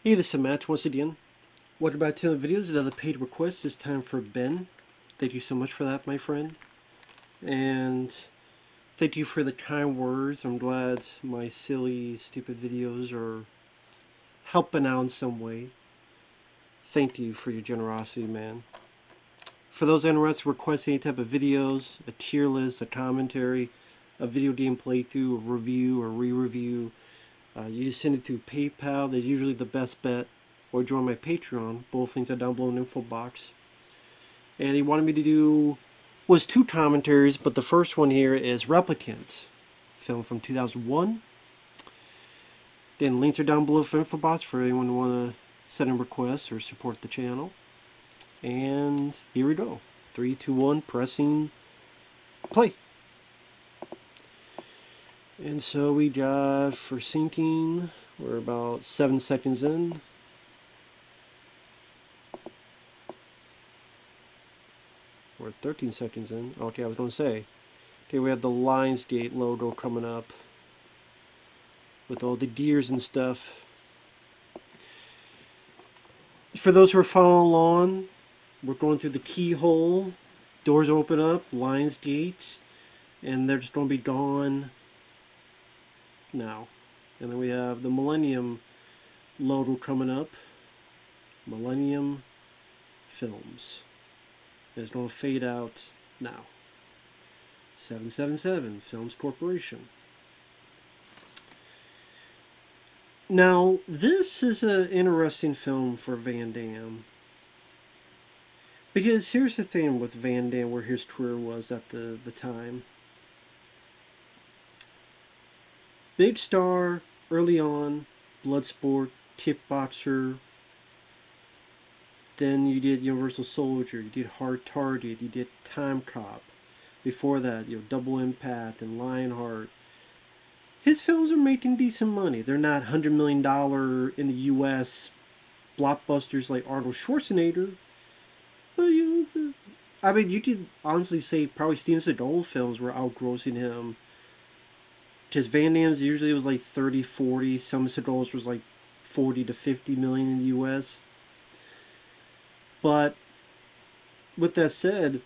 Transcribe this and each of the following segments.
Hey, this is Matt once again. Welcome back to the videos. Another paid request. This time for Ben. Thank you so much for that, my friend. And thank you for the kind words. I'm glad my silly, stupid videos are helping out in some way. Thank you for your generosity, man. For those interested in requesting any type of videos, a tier list, a commentary, a video game playthrough, a review, or re-review, you just send it through PayPal. That's usually the best bet. Or join my Patreon. Both things are down below in the info box. And he wanted me to do two commentaries, but the first one here is Replicant, film from 2001. Then links are down below for info box for anyone who want to send in requests or support the channel. And here we go. 3, 2, 1, pressing play. And so we got for syncing, we're about 7 seconds in. We're 13 seconds in. Okay, I was going to say. Okay, we have the Lionsgate logo coming up with all the deers and stuff. For those who are following along, we're going through the keyhole. Doors open up, Lionsgate, and they're just going to be gone now. And then we have the Millennium logo coming up. Millennium Films. It's going to fade out now. 777 Films Corporation. Now, this is an interesting film for Van Damme. Because here's the thing with Van Damme, where his career was at the time. Big star, early on, Bloodsport, kickboxer. Then you did Universal Soldier, you did Hard Target, you did Time Cop. Before that, Double Impact and Lionheart. His films are making decent money. They're not $100 million in the U.S. blockbusters like Arnold Schwarzenegger. But, you could honestly say probably Steven Seagal films were outgrossing him. Because Van Damme's usually was like 30, 40. Some Seagal's was like 40 to 50 million in the U.S. But with that said,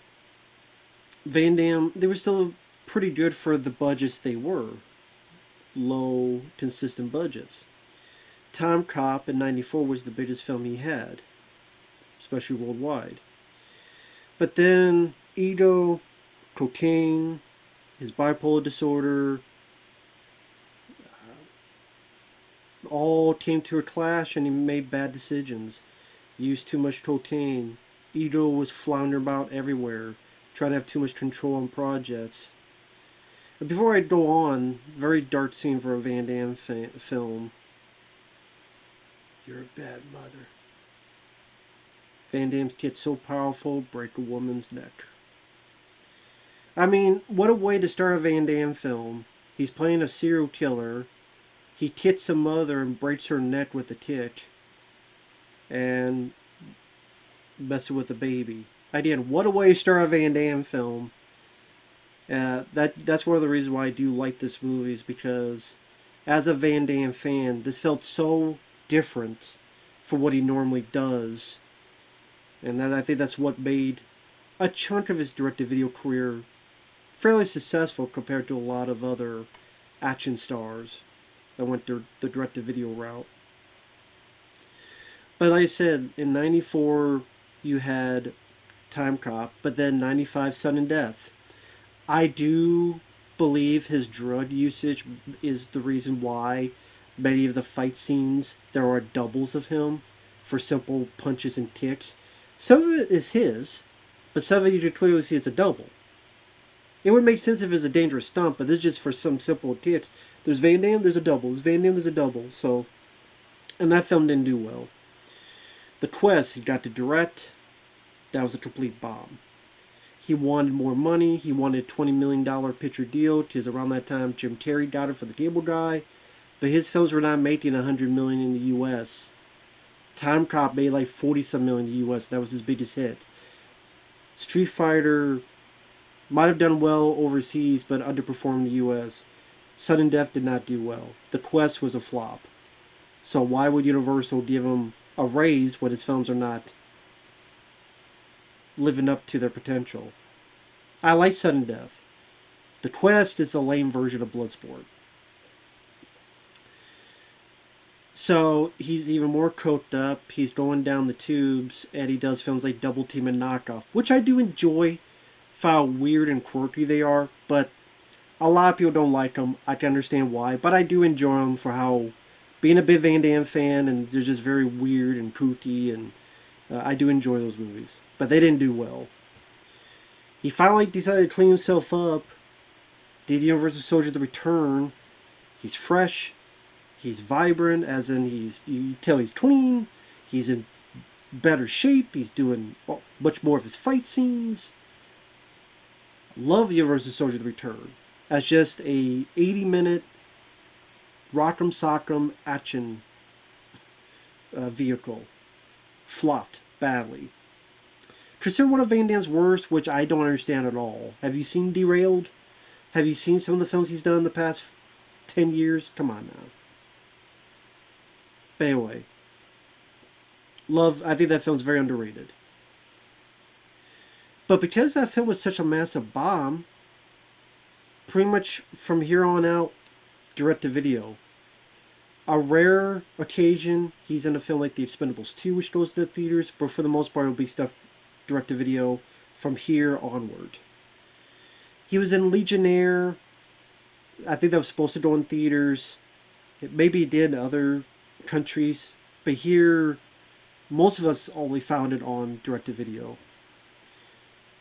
Van Damme, they were still pretty good for the budgets they were. Low, consistent budgets. Time Cop in '94 was the biggest film he had, especially worldwide. But then ego, cocaine, his bipolar disorder, all came to a clash, and he made bad decisions. Used too much cocaine. Ego was floundering about everywhere, trying to have too much control on projects. But before I go on, very dark scene for a Van Damme film. You're a bad mother. Van Damme's kid so powerful, break a woman's neck. I mean, what a way to start a Van Damme film. He's playing a serial killer. He kicks a mother and breaks her neck with a kick. And messing with the baby. Again, what a way to start a Van Damme film. That's one of the reasons why I do like this movie, is because as a Van Damme fan, this felt so different from what he normally does. And I think that's what made a chunk of his direct-to-video career fairly successful compared to a lot of other action stars that went the direct-to-video route. But like I said, in '94 you had Time Cop, but then '95 Sudden Death. I do believe his drug usage is the reason why many of the fight scenes there are doubles of him for simple punches and kicks. Some of it is his, but some of it you could clearly see it's a double. It would make sense if it's a dangerous stunt, but this is just for some simple kicks. There's Van Damme, there's a double. There's Van Damme, there's a double. So, and that film didn't do well. The Quest, he got to direct. That was a complete bomb. He wanted more money. He wanted a $20 million picture deal, because around that time Jim Carrey got it for The Cable Guy. But his films were not making $100 million in the U.S. Time Cop made like 40-some million in the U.S. That was his biggest hit. Street Fighter might have done well overseas, but underperformed in the U.S. Sudden Death did not do well. The Quest was a flop. So why would Universal give him a raise when his films are not living up to their potential? I like Sudden Death. The Quest is a lame version of Bloodsport. So he's even more coked up. He's going down the tubes, and he does films like Double Team and Knockoff, which I do enjoy for how weird and quirky they are. But a lot of people don't like them. I can understand why, but I do enjoy them for how being a big Van Damme fan, and they're just very weird and kooky, and I do enjoy those movies. But they didn't do well. He finally decided to clean himself up. Did Universal Soldier: The Return. He's fresh. He's vibrant, as in you tell he's clean. He's in better shape. He's doing much more of his fight scenes. Love Universal Soldier: The Return as just a 80-minute rock'em sock'em action vehicle. Flopped badly. Consider one of Van Damme's worst, which I don't understand at all. Have you seen Derailed? Have you seen some of the films he's done in the past 10 years? Come on now. But anyway, I think that film's very underrated. But because that film was such a massive bomb, pretty much from here on out, direct to video. A rare occasion, he's in a film like The Expendables 2, which goes to the theaters, but for the most part, it'll be stuff direct to video from here onward. He was in Legionnaire. I think that was supposed to go in theaters. Maybe it did in other countries, but here, most of us only found it on direct to video.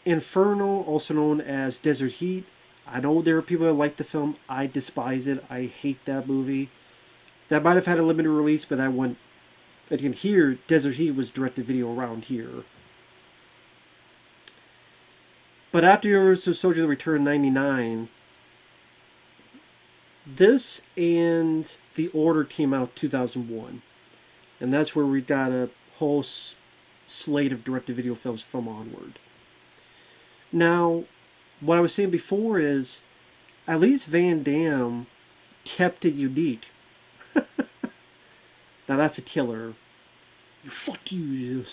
Inferno, also known as Desert Heat. I know there are people that like the film. I despise it. I hate that movie. That might have had a limited release, but that one, again, here, Desert Heat was direct to video around here. But after Universal Soldier: The Return '99, this and The Order came out 2001. And that's where we got a whole slate of direct-to-video films from onward. Now, what I was saying before is, at least Van Damme kept it unique. Now that's a killer. Fuck you.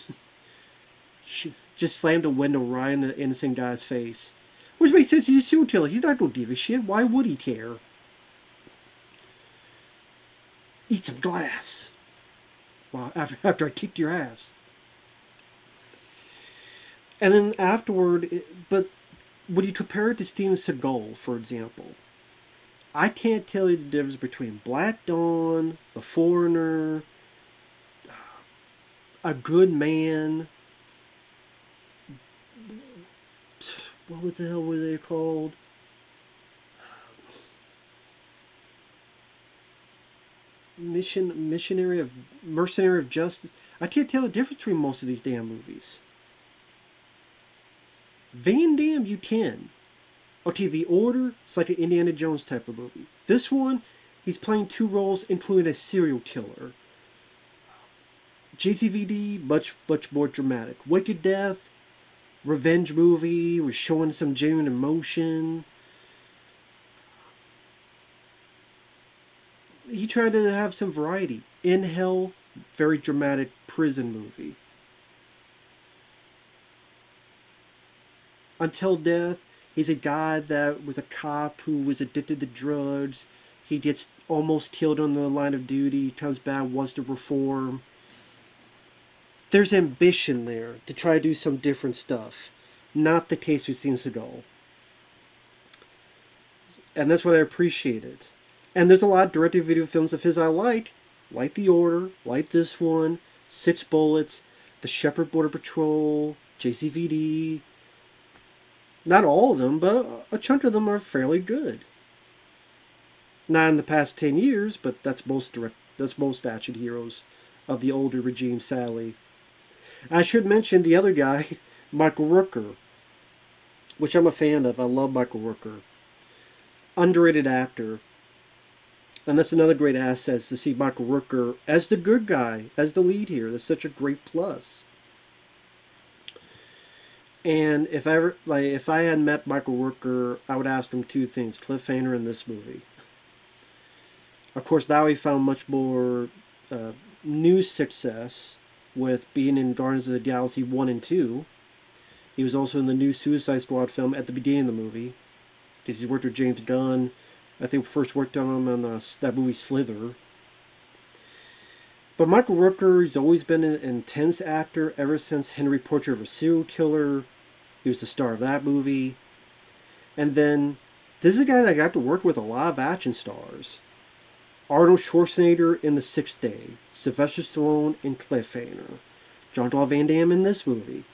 Just slammed a window right in the innocent guy's face. Which makes sense, he's a serial killer. He's not gonna give a shit. Why would he care? Eat some glass. Well, after I kicked your ass. And then afterward, but when you compare it to Steven Seagal, for example, I can't tell you the difference between Black Dawn, The Foreigner, A Good Man. What the hell were they called? Mercenary of Justice. I can't tell the difference between most of these damn movies. Van Damme, you can. Okay, The Order, it's like an Indiana Jones type of movie. This one, he's playing two roles, including a serial killer. JCVD, much more dramatic. Wicked Death, revenge movie, was showing some genuine emotion. He tried to have some variety. In Hell, very dramatic prison movie. Until Death, he's a guy that was a cop who was addicted to drugs. He gets almost killed on the line of duty. He comes back, wants to reform. There's ambition there to try to do some different stuff. Not the case with Steven Seagal. And that's what I appreciated. And there's a lot of direct-to-video films of his I like The Order, like this one, Six Bullets, The Shepherd Border Patrol, JCVD. Not all of them, but a chunk of them are fairly good. Not in the past 10 years, but that's most action heroes of the older regime, sadly. I should mention the other guy, Michael Rooker, which I'm a fan of. I love Michael Rooker. Underrated actor. And that's another great asset, to see Michael Rooker as the good guy, as the lead here. That's such a great plus. And if I had met Michael Rooker, I would ask him two things: Cliffhanger and this movie. Of course, now he found much more uh, new success with being in Guardians of the Galaxy 1 and 2. He was also in the new Suicide Squad film at the beginning of the movie. Because he worked with James Gunn. I think first worked on him on that movie Slither. But Michael Rooker, he's always been an intense actor ever since Henry Portrait of a Serial Killer. He was the star of that movie. And then, this is a guy that got to work with a lot of action stars. Arnold Schwarzenegger in The Sixth Day. Sylvester Stallone in Cliffhanger. Jean-Claude Van Damme in this movie.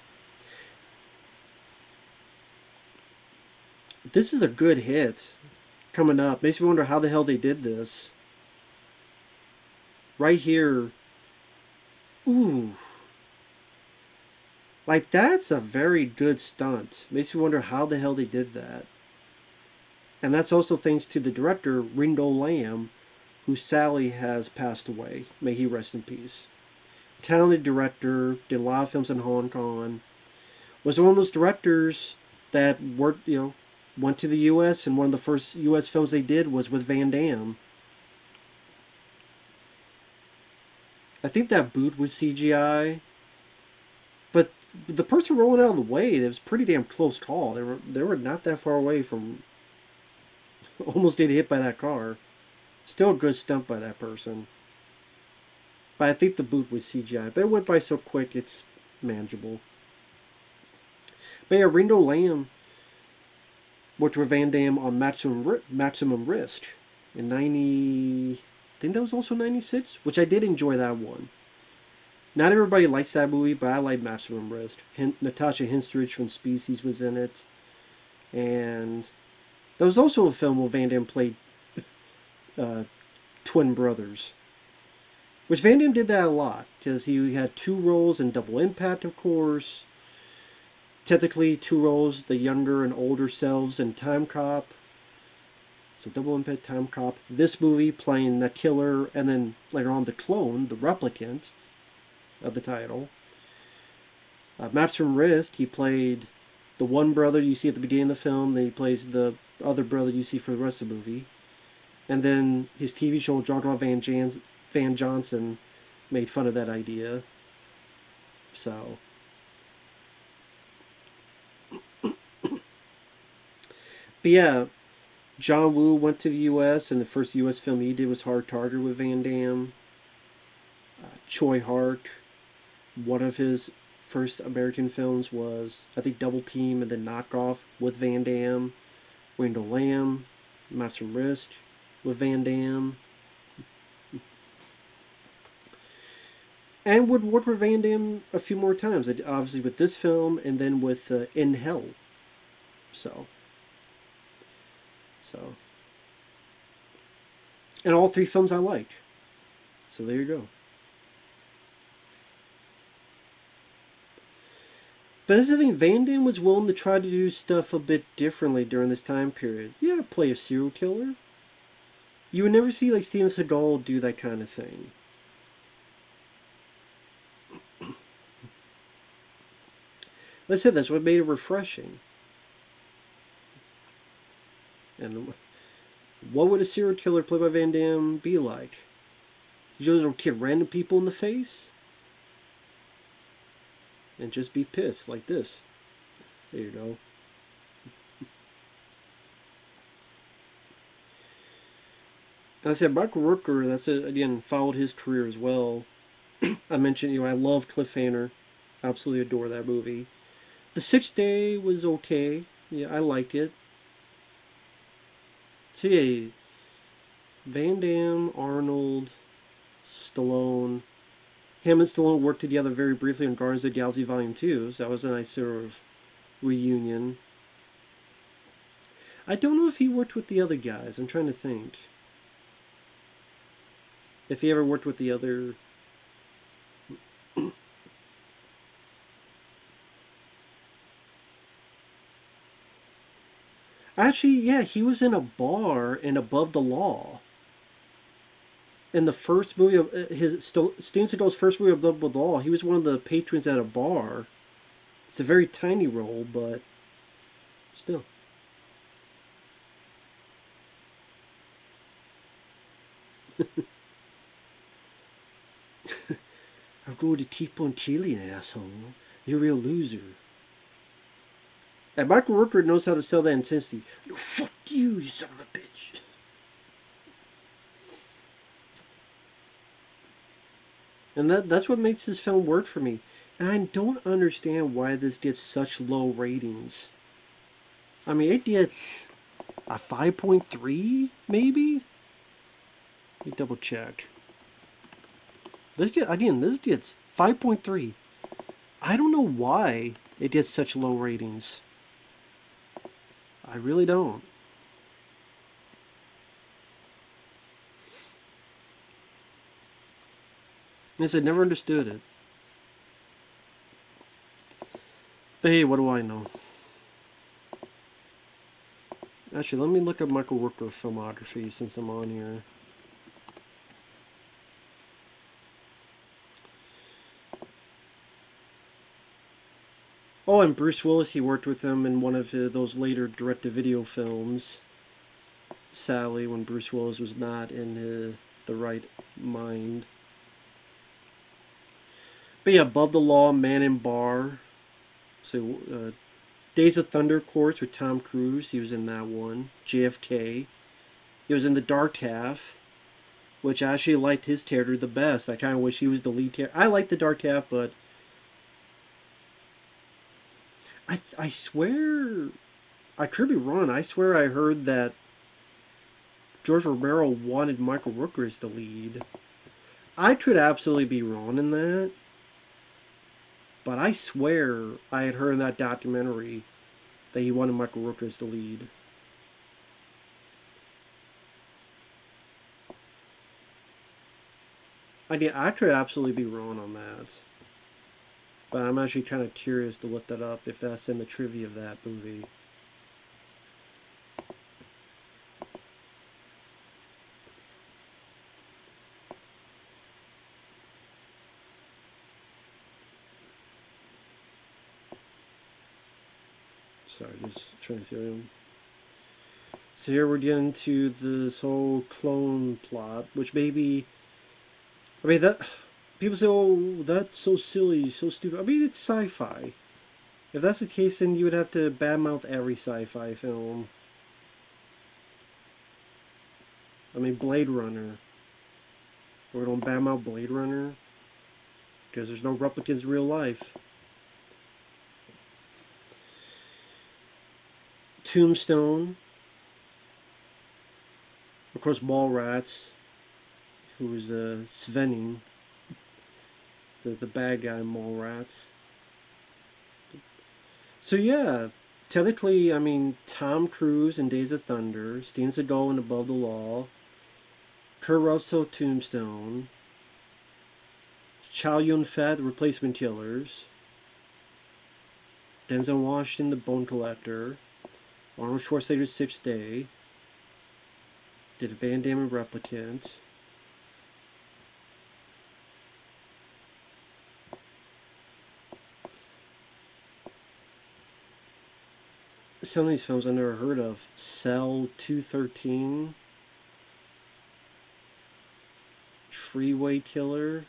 This is a good hit coming up. Makes me wonder how the hell they did this. Right here. Ooh. Like, that's a very good stunt. Makes me wonder how the hell they did that. And that's also thanks to the director, Ringo Lam, who sadly has passed away. May he rest in peace. Talented director, did a lot of films in Hong Kong. Was one of those directors that worked, went to the U.S. and one of the first U.S. films they did was with Van Damme. I think that boot was CGI. But the person rolling out of the way, it was a pretty damn close call. They were not that far away from almost getting hit by that car. Still a good stunt by that person. But I think the boot was CGI. But it went by so quick, it's manageable. But yeah, Ringo Lam worked with Van Damme on Maximum Risk in 90... I think that was also 96, which I did enjoy that one. Not everybody likes that movie, but I like Maximum Risk. Natasha Henstridge from Species was in it. And there was also a film where Van Damme played twin brothers. Which Van Damme did that a lot, because he had two roles in Double Impact, of course. Technically, two roles, the younger and older selves in Time Cop. So Double Impact, Time Cop. This movie playing the killer, and then later on the clone, the replicant of the title. Maximum Risk, he played the one brother you see at the beginning of the film, then he plays the other brother you see for the rest of the movie. And then his TV show, Jean-Claude Van Johnson, made fun of that idea. So... But yeah, John Woo went to the U.S., and the first U.S. film he did was Hard Target with Van Damme. Choi Hart, one of his first American films was, I think, Double Team and then Knockoff with Van Damme. Ringo Lam, Master Risk with Van Damme. And would work with Van Damme a few more times, obviously with this film and then with In Hell. So... And all three films I like. So there you go. But this is the thing, Van Damme was willing to try to do stuff a bit differently during this time period. Yeah, play a serial killer. You would never see like Steven Seagal do that kind of thing. Like I said, that's what made it refreshing. And what would a serial killer played by Van Damme be like? You just kick random people in the face? And just be pissed like this. There you go. And I said, Michael Rooker, that's it, again, followed his career as well. I mentioned, I love Cliffhanger. Absolutely adore that movie. The Sixth Day was okay. Yeah, I liked it. See, Van Damme, Arnold, Stallone. Him and Stallone worked together very briefly on Guardians of the Galaxy Volume 2, so that was a nice sort of reunion. I don't know if he worked with the other guys. I'm trying to think. If he ever worked with the other... Actually, yeah, he was in a bar in Above the Law. In the first movie of Steven Seagal's first movie of Above the Law, he was one of the patrons at a bar. It's a very tiny role, but still. I'll go to T-Bone Chili, asshole. You're a real loser. And Michael Rooker knows how to sell that intensity. Yo, fuck you, you son of a bitch. And that's what makes this film work for me. And I don't understand why this gets such low ratings. I mean, it gets a 5.3, maybe? Let me double check. This gets 5.3. I don't know why it gets such low ratings. I really don't. Yes, I never understood it. But hey, what do I know? Actually, let me look up Michael Rooker filmography since I'm on here. Oh, and Bruce Willis, he worked with him in one of those later direct-to-video films. Sadly, when Bruce Willis was not in the right mind. But yeah, Above the Law, Man in Bar. So, Days of Thunder, of course, with Tom Cruise. He was in that one. JFK. He was in The Dark Half, which I actually liked his character the best. I kind of wish he was the lead character. I like The Dark Half, but I swear, I could be wrong. I swear I heard that George Romero wanted Michael Rooker as the lead. I could absolutely be wrong in that. But I swear I had heard in that documentary that he wanted Michael Rooker as the lead. I could absolutely be wrong on that. But I'm actually kind of curious to look that up if that's in the trivia of that movie. Sorry, just trying to see him. So here we're getting to this whole clone plot, which maybe, I mean, that people say, oh, that's so silly, so stupid. I mean, it's sci-fi. If that's the case, then you would have to badmouth every sci-fi film. I mean, Blade Runner. We're going to badmouth Blade Runner because there's no replicants in real life. Tombstone. Of course, Mallrats, who was Svenning, the bad guy in Mallrats. So yeah, technically, I mean, Tom Cruise in Days of Thunder, Steven Seagal in Above the Law, Kurt Russell, Tombstone, Chow Yun-fat, The Replacement Killers, Denzel Washington, The Bone Collector, Arnold Schwarzenegger, Sixth Day, did Van Damme and Replicant. Some of these films I've never heard of. Cell 213, Freeway Killer,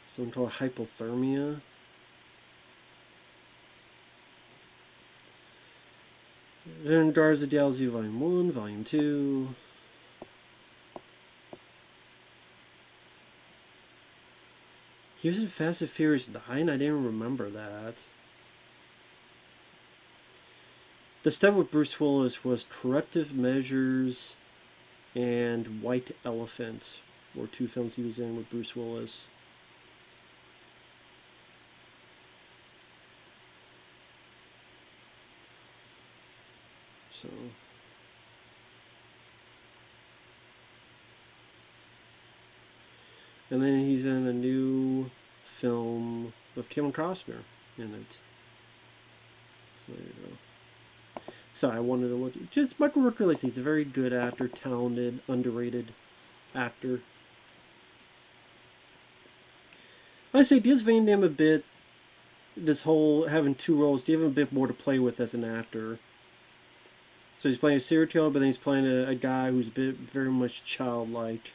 something called Hypothermia. Then Guardians of the Galaxy Volume 1, Volume 2. He was in Fast and Furious 9? I didn't remember that. The stuff with Bruce Willis was Corrective Measures and White Elephant, were two films he was in with Bruce Willis. So, and then he's in a new film with Kevin Costner in it. So there you go. Sorry, I wanted to look. Just Michael Rooker, he's a very good actor, talented, underrated actor. I say, gives Van Damme a bit. This whole having two roles, give him a bit more to play with as an actor. So he's playing a serial killer, but then he's playing a guy who's a bit very much childlike.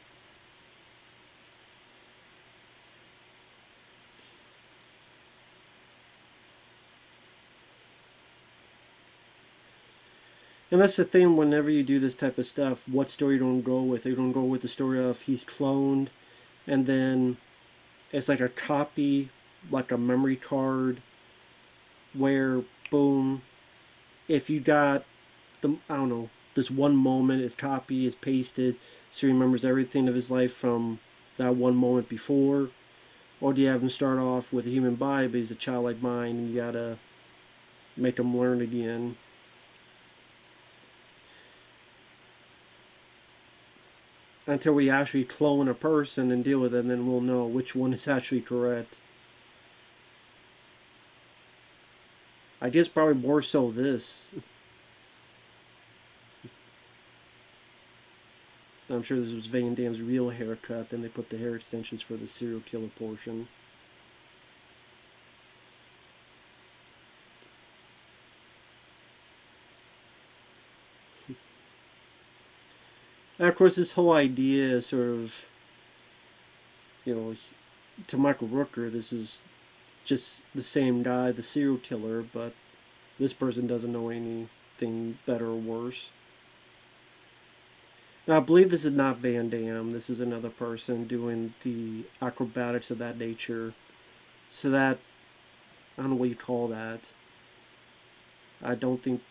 And that's the thing, whenever you do this type of stuff, what story you don't go with? You don't go with the story of he's cloned, and then it's like a copy, like a memory card, where, boom, if you got I don't know, this one moment, his copy is pasted, so he remembers everything of his life from that one moment before. Or do you have him start off with a human body, but he's a childlike mind, and you gotta make him learn again? Until we actually clone a person and deal with it, and then we'll know which one is actually correct. I guess probably more so this. I'm sure this was Van Damme's real haircut, then they put the hair extensions for the serial killer portion. And of course, this whole idea is sort of, you know, to Michael Rooker, this is just the same guy, the serial killer, but this person doesn't know anything better or worse. Now, I believe this is not Van Damme. This is another person doing the acrobatics of that nature. So that, I don't know what you call that. I don't think.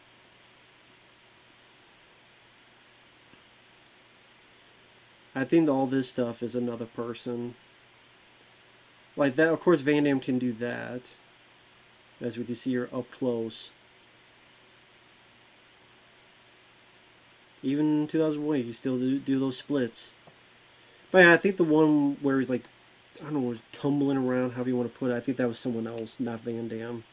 I think all this stuff is another person. Like that, of course, Van Damme can do that. As we can see here up close. Even in 2001, you can still do those splits. But yeah, I think the one where he's like, I don't know, tumbling around, however you want to put it, I think that was someone else, not Van Damme.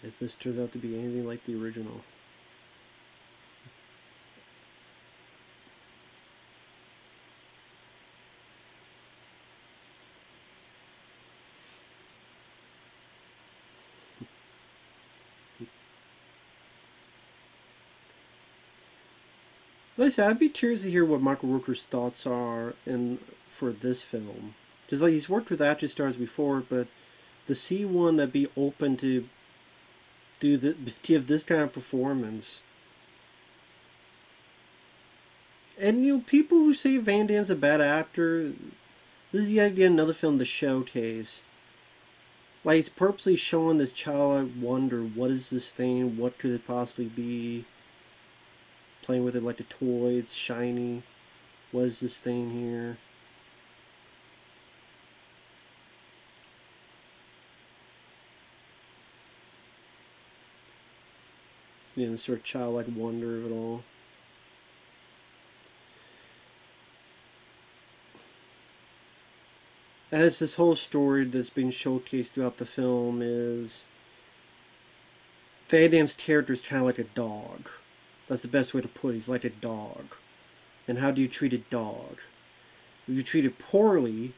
If this turns out to be anything like the original. Like I said, I'd be curious to hear what Michael Rooker's thoughts are for this film. Just like he's worked with action stars before, but to see one that be open to give this kind of performance. And you know, people who say Van Damme's a bad actor, this is yet again another film to showcase. Like he's purposely showing this childlike wonder, what is this thing? What could it possibly be? Playing with it like a toy, it's shiny. What is this thing here? You know, the sort of childlike wonder of it all. And it's this whole story that's been showcased throughout the film is Van Damme's character is kind of like a dog. That's the best way to put it. He's like a dog. And how do you treat a dog? If you treat it poorly,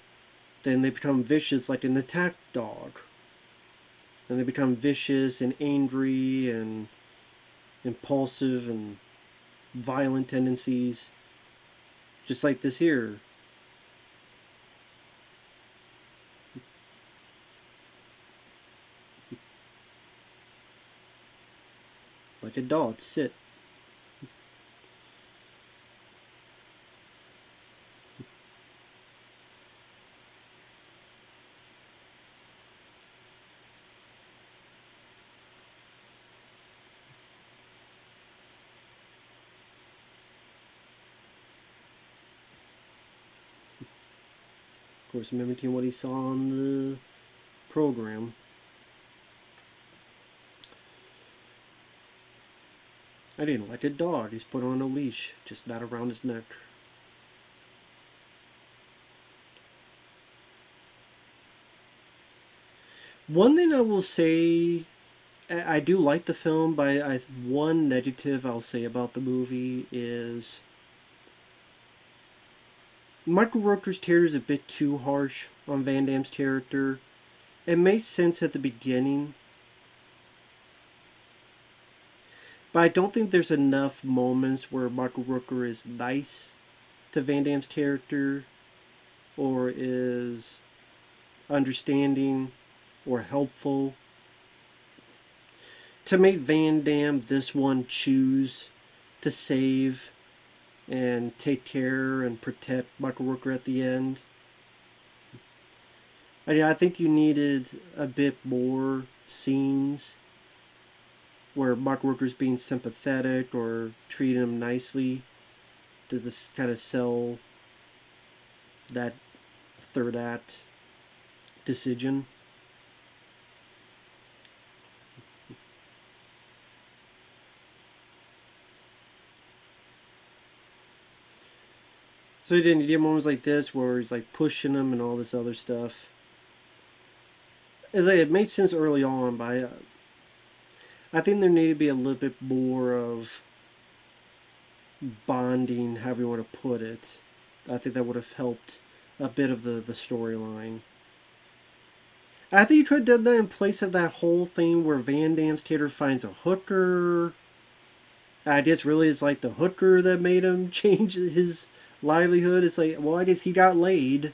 then they become vicious like an attack dog. And they become vicious and angry and impulsive and violent tendencies. Just like this here. Like a dog, sit. Of course, mimicking what he saw on the program. I didn't like a dog. He's put on a leash, just not around his neck. One thing I will say, I do like the film, but one negative I'll say about the movie is Michael Rooker's character is a bit too harsh on Van Damme's character. It makes sense at the beginning, but I don't think there's enough moments where Michael Rooker is nice to Van Damme's character or is understanding or helpful to make Van Damme this one choose to save and take care and protect Michael Rooker at the end. I think you needed a bit more scenes where Michael Rooker's being sympathetic or treating him nicely to this kind of sell that third act decision. So he didn't. He did moments like this where he's like pushing him and all this other stuff. It made sense early on, but I think there needed to be a little bit more of bonding, however you want to put it. I think that would have helped a bit of the storyline. I think you could have done that in place of that whole thing where Van Damme's character finds a hooker. I guess really it's like the hooker that made him change his livelihood. It's like, well, I guess he got laid.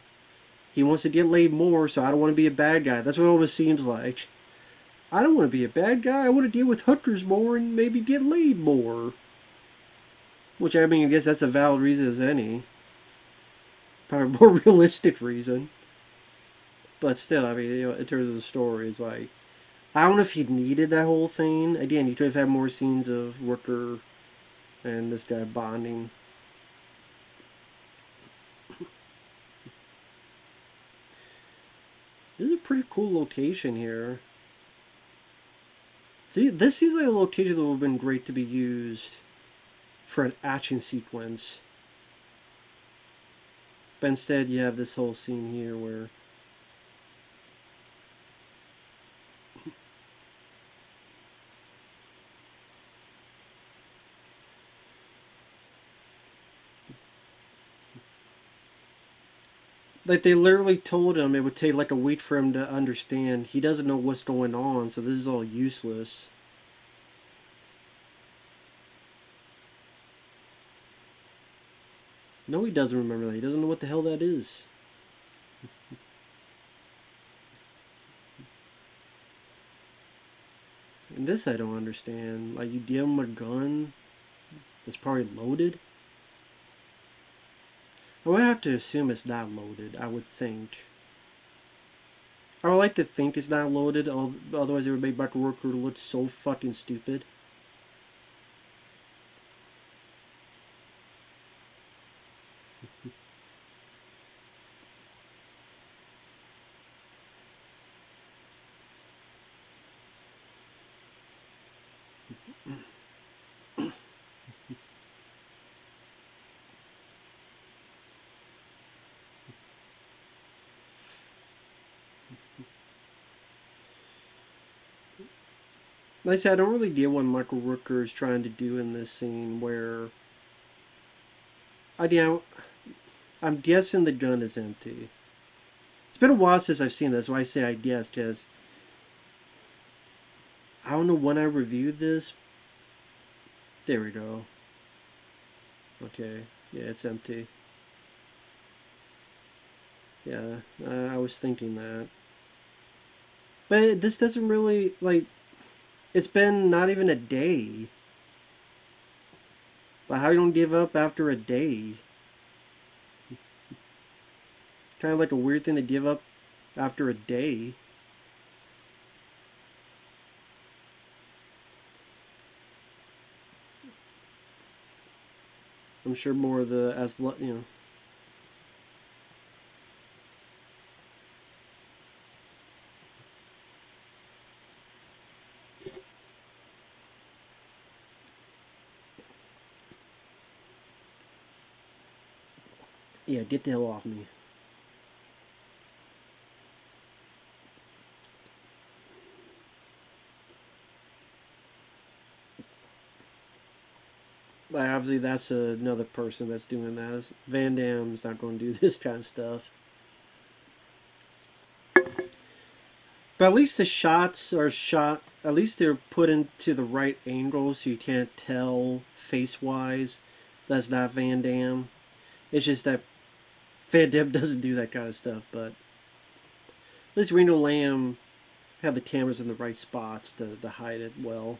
He wants to get laid more, so I don't want to be a bad guy. That's what it almost seems like. I don't want to be a bad guy. I want to deal with hookers more and maybe get laid more. Which, I mean, I guess that's a valid reason as any. Probably a more realistic reason. But still, I mean, in terms of the story, it's like, I don't know if he needed that whole thing. Again, you could have had more scenes of Rooker and this guy bonding. This is a pretty cool location here. See, this seems like a location that would have been great to be used for an action sequence. But instead, you have this whole scene here where like they literally told him it would take like a week for him to understand. He doesn't know what's going on, so this is all useless. No, he doesn't remember that. He doesn't know what the hell that is. And this I don't understand. Like, you give him a gun that's probably loaded? I would have to assume it's not loaded, I would think. I would like to think it's not loaded, otherwise it would make Michael Rooker look so fucking stupid. Like I said, I don't really get what Michael Rooker is trying to do in this scene where I'm guessing the gun is empty. It's been a while since I've seen this, so I say I guess because I don't know when I reviewed this. There we go. Okay, yeah, it's empty. Yeah, I was thinking that. But this doesn't really, like, it's been not even a day. But how you don't give up after a day? Kind of like a weird thing to give up after a day. I'm sure more of the, you know. Yeah, get the hell off me. Like, obviously, that's another person that's doing that. Van Damme's not going to do this kind of stuff. But at least the shots are shot. At least they're put into the right angle, so you can't tell face wise that's not Van Damme. It's just that Van Damme doesn't do that kind of stuff. But at least Ringo Lam had the cameras in the right spots to hide it well.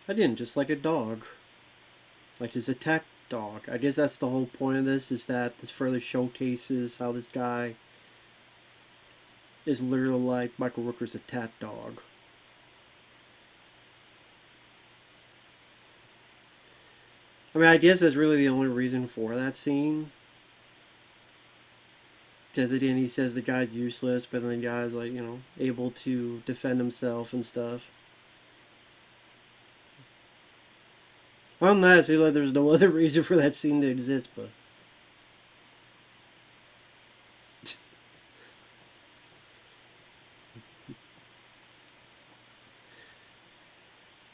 I didn't, just like a dog. Like his attack dog. I guess that's the whole point of this, is that this further showcases how this guy is literally like Michael Rooker's attack dog. I mean, I guess that's really the only reason for that scene. Because at the end he says the guy's useless, but then the guy's like, able to defend himself and stuff. Unless, it seems like there's no other reason for that scene to exist, but...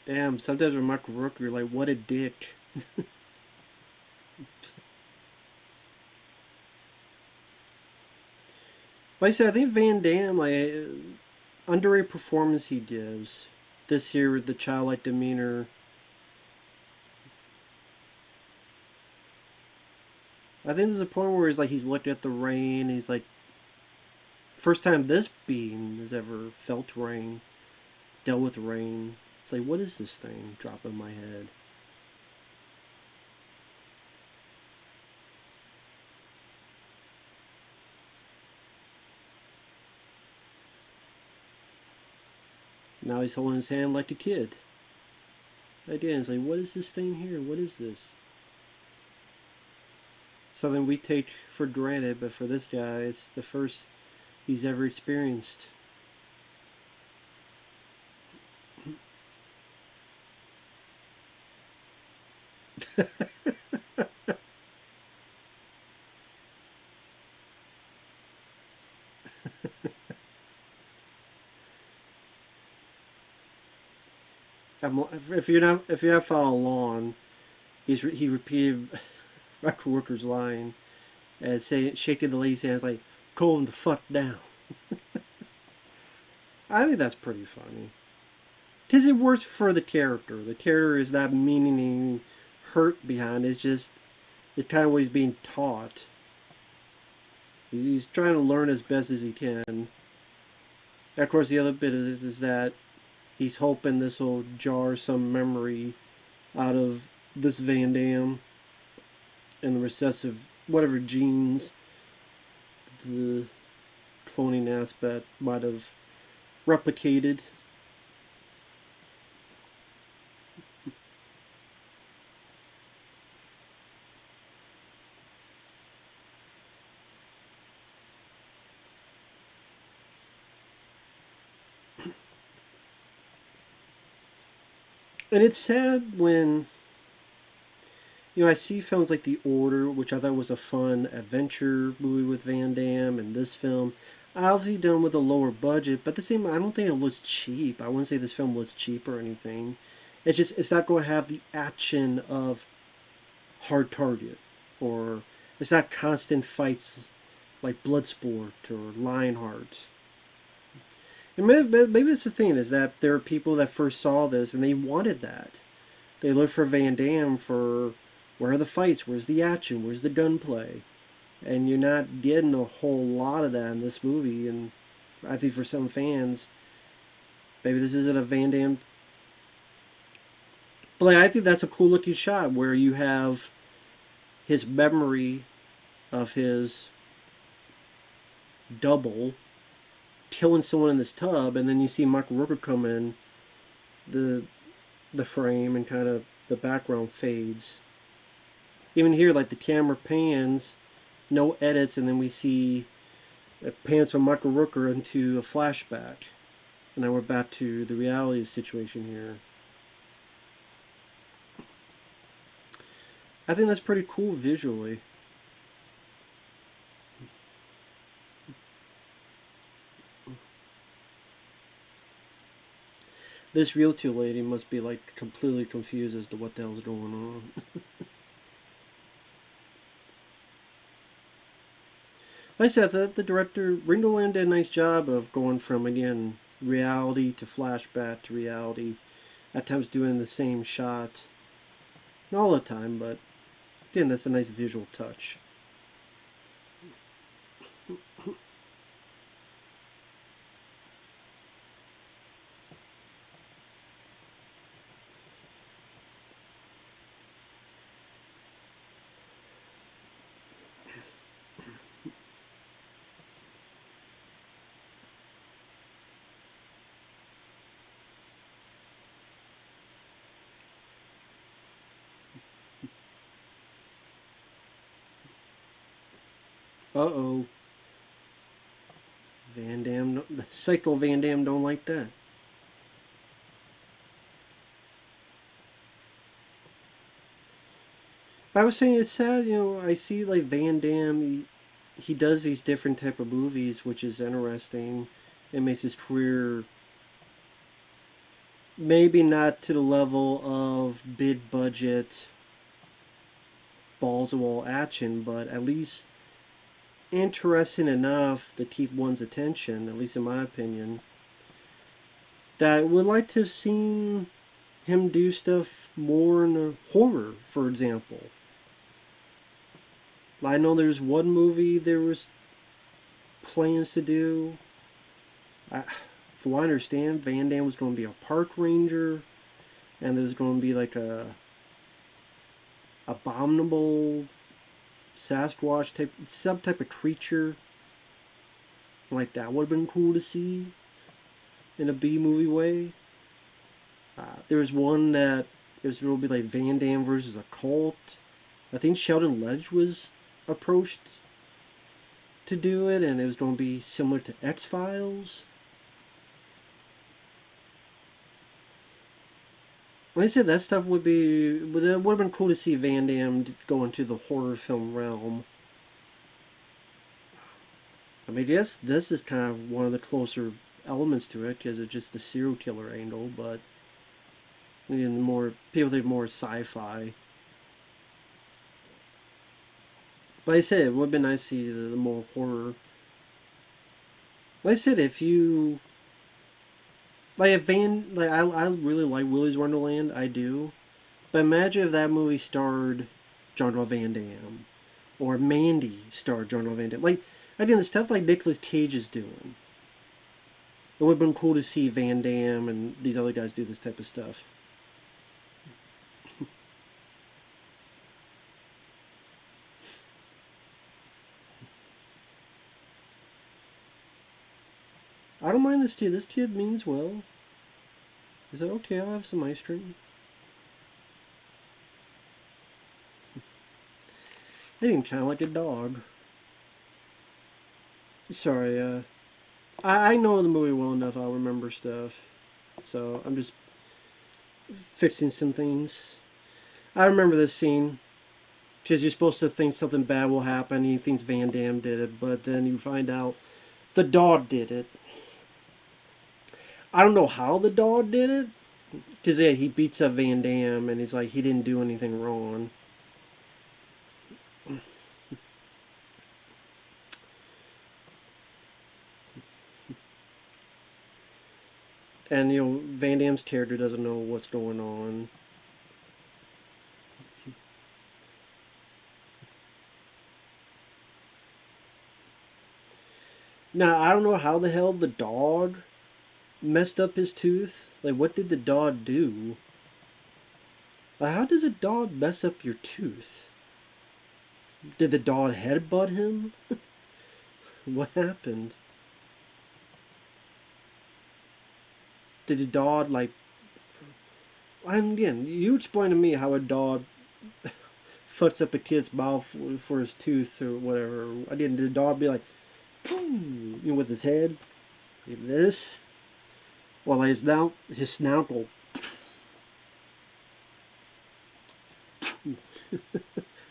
Damn, sometimes with Michael Rooker, you're like, what a dick. Like I said, I think Van Damme, like, underrated performance he gives. This here with the childlike demeanor. I think there's a point where he's looking at the rain, he's like, first time this being has ever felt rain, dealt with rain. It's like, what is this thing dropping my head? Now he's holding his hand like a kid. Again, it's like, what is this thing here? What is this? Something we take for granted, but for this guy, it's the first he's ever experienced. If you're not following along, he repeated Michael Rooker's line and shaking the lady's hands like, calm the fuck down. I think that's pretty funny. Because it works for the character. The character is not meaning any hurt behind it. It's kind of what he's being taught. He's trying to learn as best as he can. And of course, the other bit is that he's hoping this will jar some memory out of this Van Damme and the recessive, whatever genes the cloning aspect might have replicated. And it's sad when, I see films like The Order, which I thought was a fun adventure movie with Van Damme, and this film, obviously done with a lower budget, but at the same time, I don't think it looks cheap. I wouldn't say this film looks cheap or anything. It's not going to have the action of Hard Target, or it's not constant fights like Bloodsport or Lionheart. And maybe that's the thing, is that there are people that first saw this and they wanted that. They looked for Van Damme for, where are the fights, where's the action, where's the gunplay? And you're not getting a whole lot of that in this movie. And I think for some fans, maybe this isn't a Van Damme. But like, I think that's a cool looking shot where you have his memory of his double killing someone in this tub, and then you see Michael Rooker come in the the frame, and kind of the background fades. Even here, like the camera pans, no edits, and then we see it pans from Michael Rooker into a flashback. And now we're back to the reality situation here. I think that's pretty cool visually. This realty lady must be like completely confused as to what the hell's going on. Like I said, the director, Ringo Lam, did a nice job of going from, again, reality to flashback to reality. At times doing the same shot. Not all the time, but again, that's a nice visual touch. Uh-oh. Van Damme, the Psycho Van Damme don't like that. I was saying it's sad, I see like Van Damme, he does these different type of movies, which is interesting. It makes his career maybe not to the level of big budget balls of wall action, but at least interesting enough to keep one's attention, at least in my opinion. That I would like to have seen him do stuff more in horror, for example. I know there's one movie there was plans to do. From what I understand, Van Damme was going to be a park ranger, and there's going to be like a abominable Sasquatch type, some type of creature. Like that would have been cool to see in a B movie way. There was one that it was going to be like Van Damme versus a cult. I think Sheldon Ledge was approached to do it, and it was going to be similar to X-Files. Like I said, that stuff would have been cool to see Van Damme go into the horror film realm. I mean, yes, this is kind of one of the closer elements to it because it's just the serial killer angle, but more people think more sci-fi. But I said it would have been nice to see the more horror. Like I said, if you like I really like Willy's Wonderland, I do. But imagine if that movie starred Jean-Claude Van Damme, or Mandy starred Jean-Claude Van Damme. Like, I did the stuff like Nicolas Cage is doing. It would have been cool to see Van Damme and these other guys do this type of stuff. I don't mind this kid. This kid means well. Is that okay? I'll have some ice cream. I didn't kind of like a dog. Sorry, I know the movie well enough. I'll remember stuff. So I'm just fixing some things. I remember this scene because you're supposed to think something bad will happen. He thinks Van Damme did it, but then you find out the dog did it. I don't know how the dog did it, because yeah, he beats up Van Damme and he's like he didn't do anything wrong. And Van Damme's character doesn't know what's going on. Now I don't know how the hell the dog messed up his tooth. Like, what did the dog do? Like, how does a dog mess up your tooth? Did the dog headbutt him? What happened? did a dog like? I'm again. You explain to me how a dog fucks up a kid's mouth for his tooth or whatever. I didn't. Did the dog be like, boom, you know, with his head, like this, while his snout will.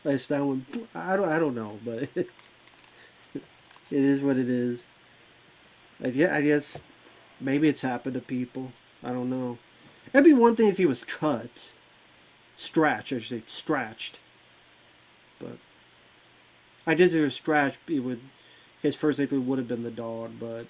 Like that one. I don't know, but it is what it is. I guess maybe it's happened to people. I don't know. It'd be one thing if he was cut, scratched, I should say, scratched. But I did say scratched. He would. His first victory would have been the dog, but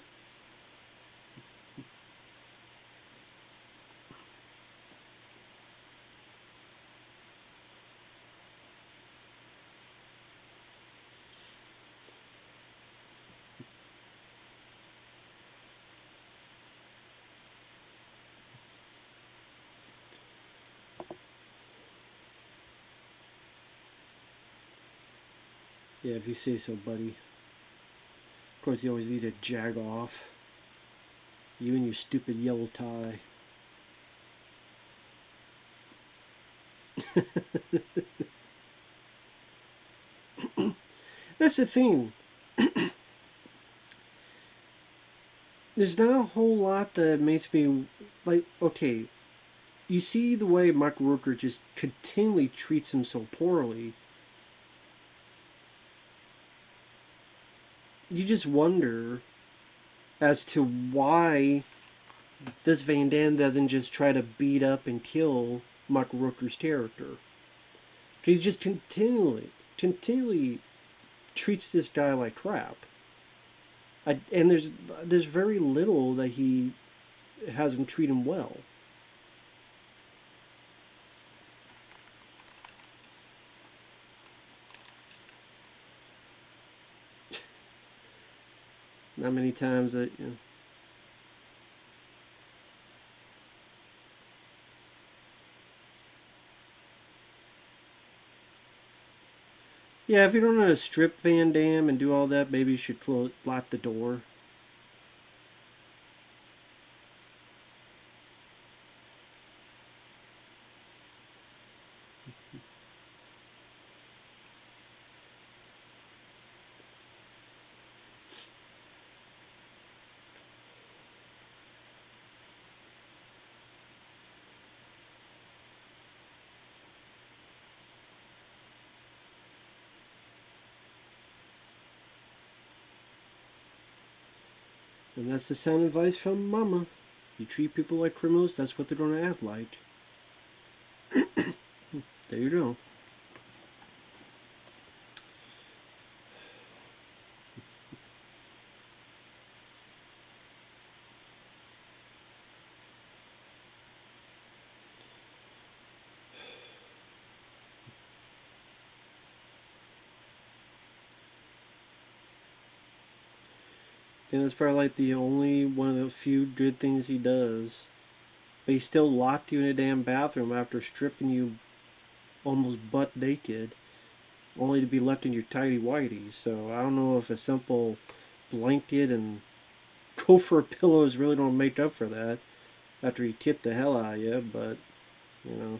yeah, if you say so, buddy. Of course, you always need to jag off. You and your stupid yellow tie. That's the thing. There's not a whole lot that makes me like. Okay, you see the way Michael Rooker just continually treats him so poorly. You just wonder as to why this Van Damme doesn't just try to beat up and kill Michael Rooker's character. He just continually treats this guy like crap. And there's very little that he has him treat him well. Not many times that, you know. Yeah, if you don't know how to strip Van Damme and do all that, maybe you should lock the door. And that's the sound advice from Mama. You treat people like criminals, that's what they're going to act like. There you go. And that's probably like the only one of the few good things he does. But he still locked you in a damn bathroom after stripping you almost butt naked, only to be left in your tidy whities. So I don't know if a simple blanket and gopher pillows really don't make up for that after he kicked the hell out of you, but, you know.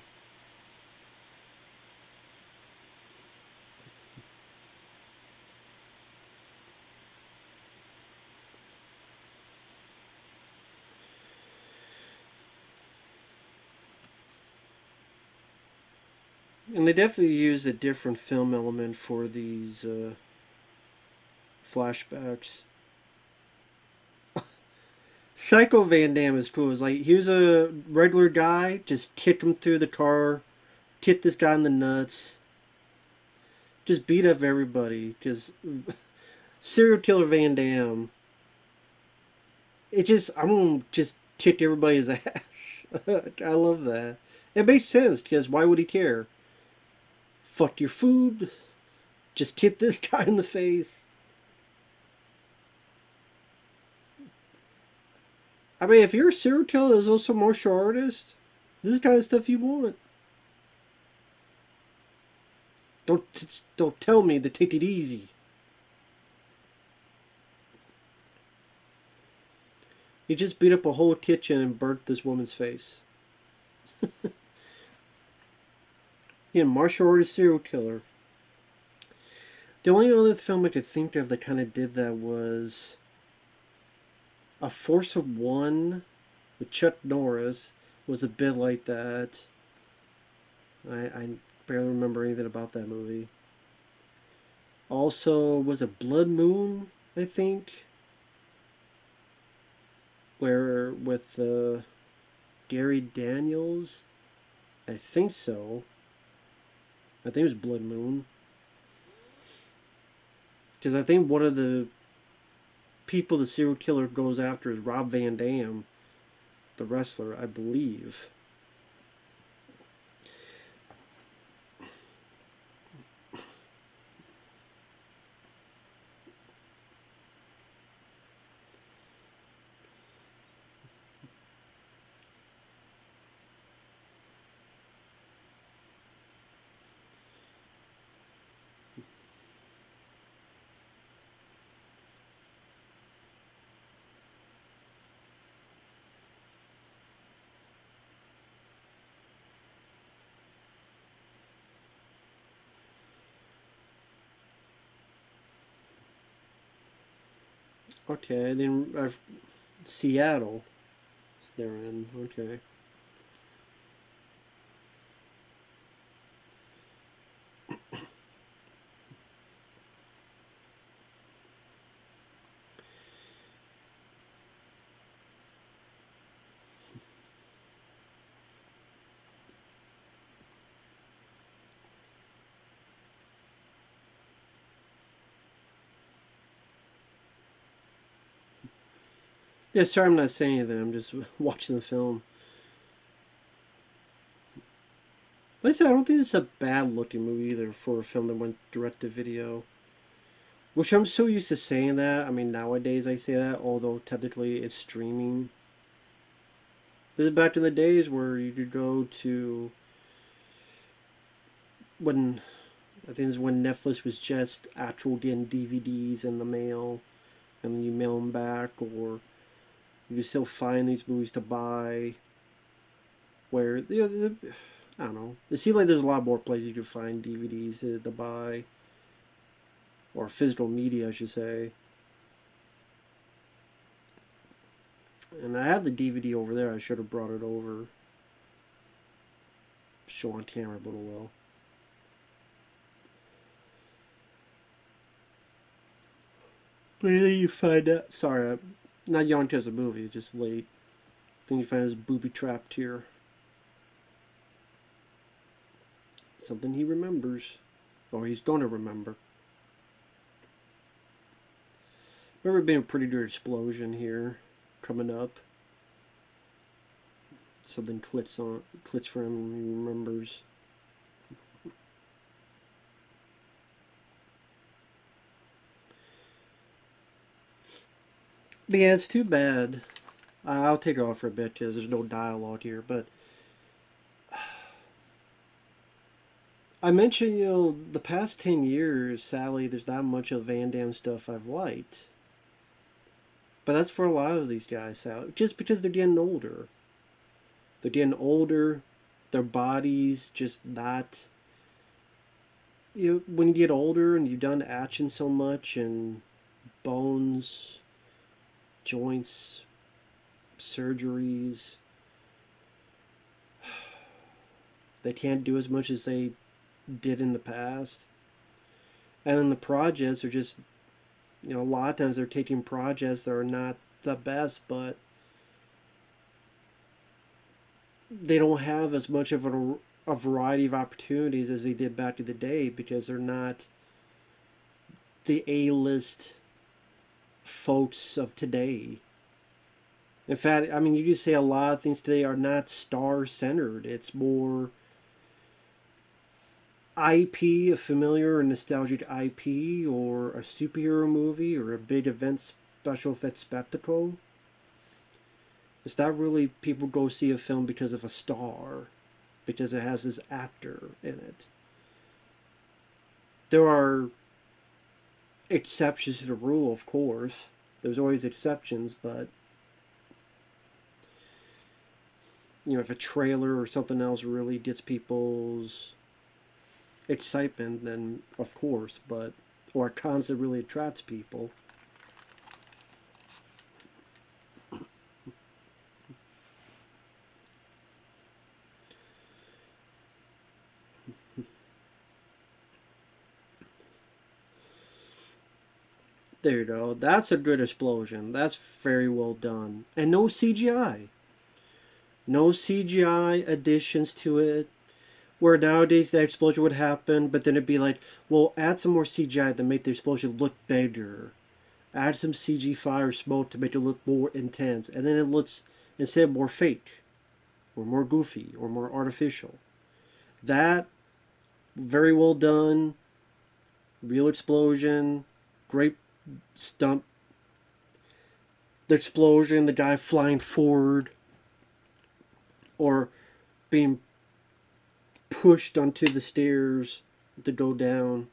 And they definitely used a different film element for these flashbacks. Psycho Van Damme is cool. It's like he was a regular guy, just kicked him through the car, kicked this guy in the nuts, just beat up everybody. Just serial killer Van Damme. It just I'm gonna just kick everybody's ass. I love that. It makes sense because why would he care? Fuck your food. Just hit this guy in the face. I mean, if you're a serial killer that's also a martial artist, this is the kind of stuff you want. Don't tell me to take it easy. He just beat up a whole kitchen and burnt this woman's face. Yeah, martial artist serial killer. The only other film I could think of that kind of did that was A Force of One with Chuck Norris. Was a bit like that. I barely remember anything about that movie. Also, was it Blood Moon? I think, where with Gary Daniels. I think so. I think it was Blood Moon. Because I think one of the people the serial killer goes after is Rob Van Dam, the wrestler, I believe. Okay, then Seattle. They're in. Okay. Yeah, sorry, I'm not saying anything. I'm just watching the film. Like I said, I don't think it's a bad looking movie either for a film that went direct to video. Which I'm so used to saying that. I mean, nowadays I say that, although technically it's streaming. This is back in the days where you could go to when I think this is when Netflix was just actual getting DVDs in the mail, and then you mail them back, or you can still find these movies to buy. Where I don't know. It seems like there's a lot more places you can find DVDs to buy, or physical media, I should say. And I have the DVD over there. I should have brought it over. Show on camera, but oh well. But then you find out. Sorry, I'm not yawning because of the movie. Just late. Then you find his booby trapped here. Something he remembers, or he's gonna remember. Remember being a pretty good explosion here, coming up. Something clicks for him. He remembers. But yeah, it's too bad. I'll take it off for a bit because there's no dialogue here. But I mentioned, the past 10 years, sadly, there's not much of Van Damme stuff I've liked. But that's for a lot of these guys, Sally. Just because they're getting older. They're getting older. Their bodies just not. When you get older and you've done action so much and bones, joints, surgeries, they can't do as much as they did in the past. And then the projects are just, a lot of times they're taking projects that are not the best, but they don't have as much of a variety of opportunities as they did back in the day because they're not the A-list folks of today. In fact, I mean, you could say a lot of things today are not star-centered. It's more IP, a familiar or nostalgic IP, or a superhero movie, or a big event special effects spectacle. It's not really people go see a film because of a star, because it has this actor in it. There are exceptions to the rule, of course. There's always exceptions, but if a trailer or something else really gets people's excitement, then of course, but or a concept really attracts people. There you go. That's a good explosion. That's very well done. And no CGI. No CGI additions to it. Where nowadays that explosion would happen, but then it'd be like, well, add some more CGI to make the explosion look bigger. Add some CG fire smoke to make it look more intense. And then it looks, instead, more fake, or more goofy, or more artificial. That, very well done. Real explosion. Great stunt. The explosion, the guy flying forward, or being pushed onto the stairs to go down.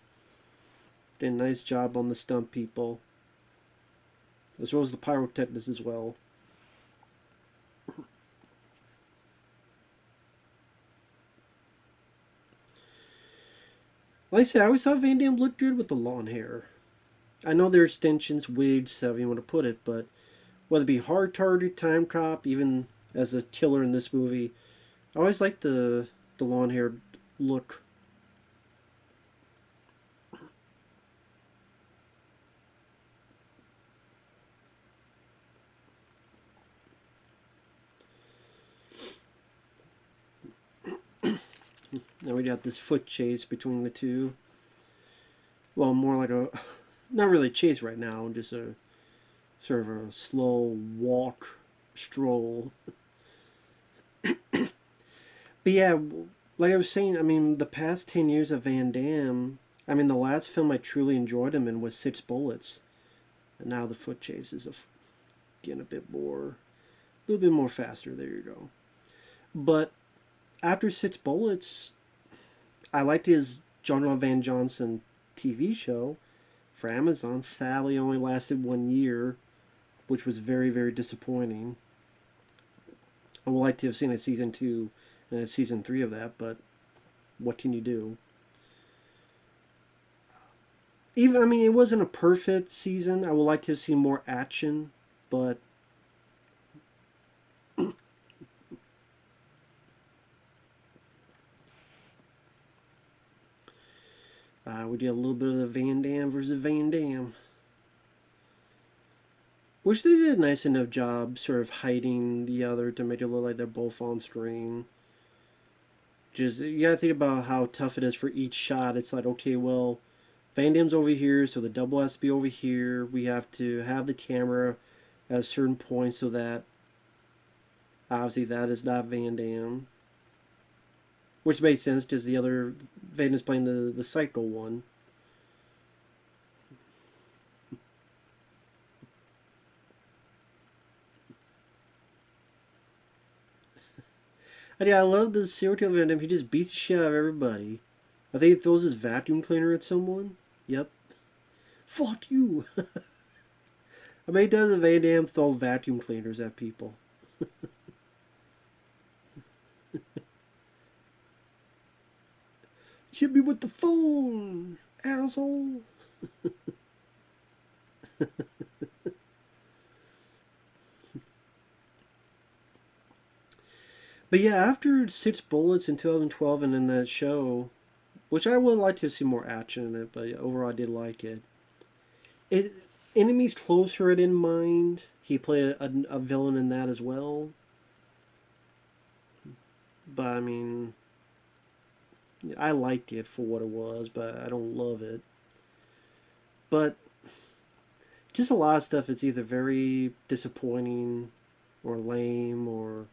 Did a nice job on the stunt people, as well as the pyrotechnics as well. Like I said, I always thought Van Damme looked good with the long hair. I know they're extensions, wigs, however you want to put it, but whether it be hard target, time cop, even as a killer in this movie, I always liked the long haired look. Now we got this foot chase between the two. Well, more like a, not really a chase right now, just a sort of a slow walk, stroll. But yeah, like I was saying, I mean, the past 10 years of Van Damme, I mean, the last film I truly enjoyed him in was Six Bullets. And now the foot chase is getting a little bit more faster. There you go. But after Six Bullets, I liked his Jean-Claude Van Johnson TV show for Amazon. Sadly, only lasted 1 year, which was very, very disappointing. I would like to have seen a season 2 and a season 3 of that, but what can you do? Even, I mean, it wasn't a perfect season. I would like to have seen more action, but we did a little bit of the Van Damme versus Van Damme. Which they did a nice enough job sort of hiding the other to make it look like they're both on screen. Just, you gotta think about how tough it is for each shot. It's like, okay, well, Van Damme's over here, so the double has to be over here. We have to have the camera at a certain point so that obviously that is not Van Damme. Which makes sense because the other Van is playing the psycho one. And yeah, I love the serial killer Van Damme. He just beats the shit out of everybody. I think he throws his vacuum cleaner at someone. Yep. Fuck you. I mean, he does a Van Damme throw vacuum cleaners at people. Hit me with the phone, asshole. But yeah, after Six Bullets in 2012 and in that show, which I would like to see more action in it, but overall I did like it. It Enemies Closer it in mind. He played a villain in that as well. But I mean, I liked it for what it was, but I don't love it. But just a lot of stuff. It's either very disappointing, or lame, or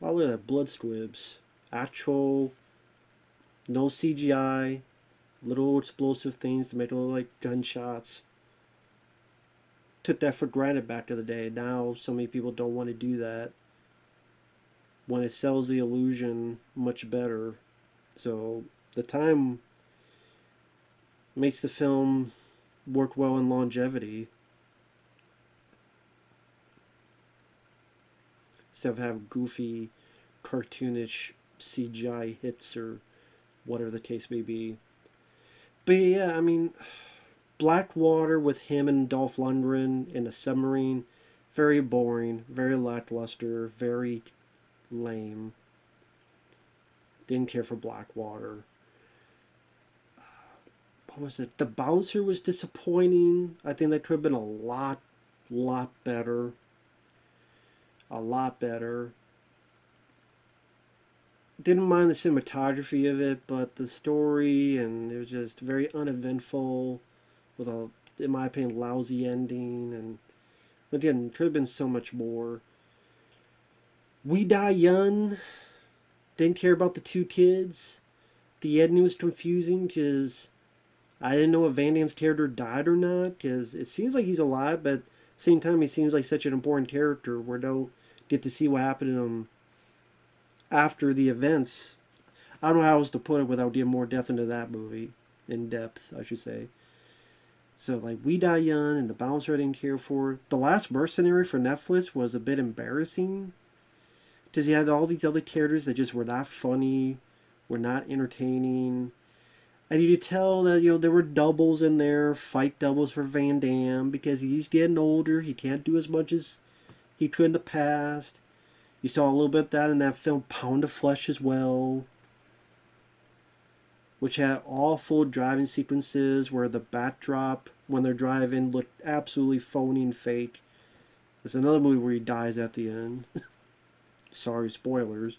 oh look at that blood squibs. Actual no CGI, little explosive things to make it look like gunshots. Took that for granted back to the day. Now so many people don't want to do that when it sells the illusion much better. So the time makes the film work well in longevity. Instead of having goofy cartoonish CGI hits or whatever the case may be. But yeah, I mean, Blackwater with him and Dolph Lundgren in a submarine, very boring, very lackluster, very lame. Didn't care for Blackwater. What was it? The Bouncer was disappointing. I think that could have been a lot better. A lot better. Didn't mind the cinematography of it, but the story, and it was just very uneventful with a, in my opinion, lousy ending. And again, could have been so much more. We Die Young. Didn't care about the two kids. The ending was confusing because I didn't know if Van Damme's character died or not, because it seems like he's alive, but at the same time he seems like such an important character. We don't get to see what happened to him after the events. I don't know how else to put it without getting more depth into that movie. In depth, I should say. So, like, We Die Young and The Bouncer I didn't care for. The Last Mercenary for Netflix was a bit embarrassing, because he had all these other characters that just were not funny, were not entertaining. And you could tell that, there were doubles in there, fight doubles for Van Damme, because he's getting older. He can't do as much as he could in the past. You saw a little bit of that in that film Pound of Flesh as well, which had awful driving sequences where the backdrop, when they're driving, looked absolutely phony and fake. There's another movie where he dies at the end. Sorry, spoilers.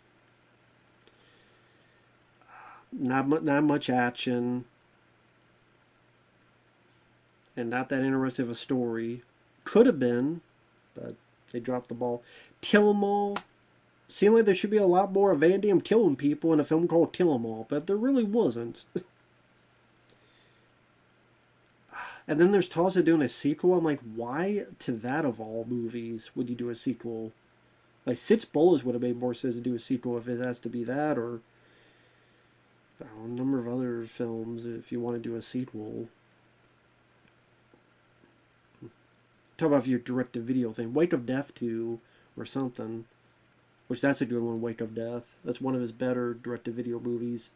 Not much action, and not that interesting of a story. Could have been, but they dropped the ball. Kill 'Em All. Seemed like there should be a lot more of Van Damme killing people in a film called Kill 'Em All, but there really wasn't. And then there's talks of doing a sequel. I'm like, why to that of all movies would you do a sequel? Like, Six Bullets would have made more sense to do a sequel if it has to be that, or I don't know, a number of other films if you want to do a sequel. Talk about if you direct a video thing. Wake of Death 2 or something. Which that's a good one, Wake of Death. That's one of his better direct-to-video movies.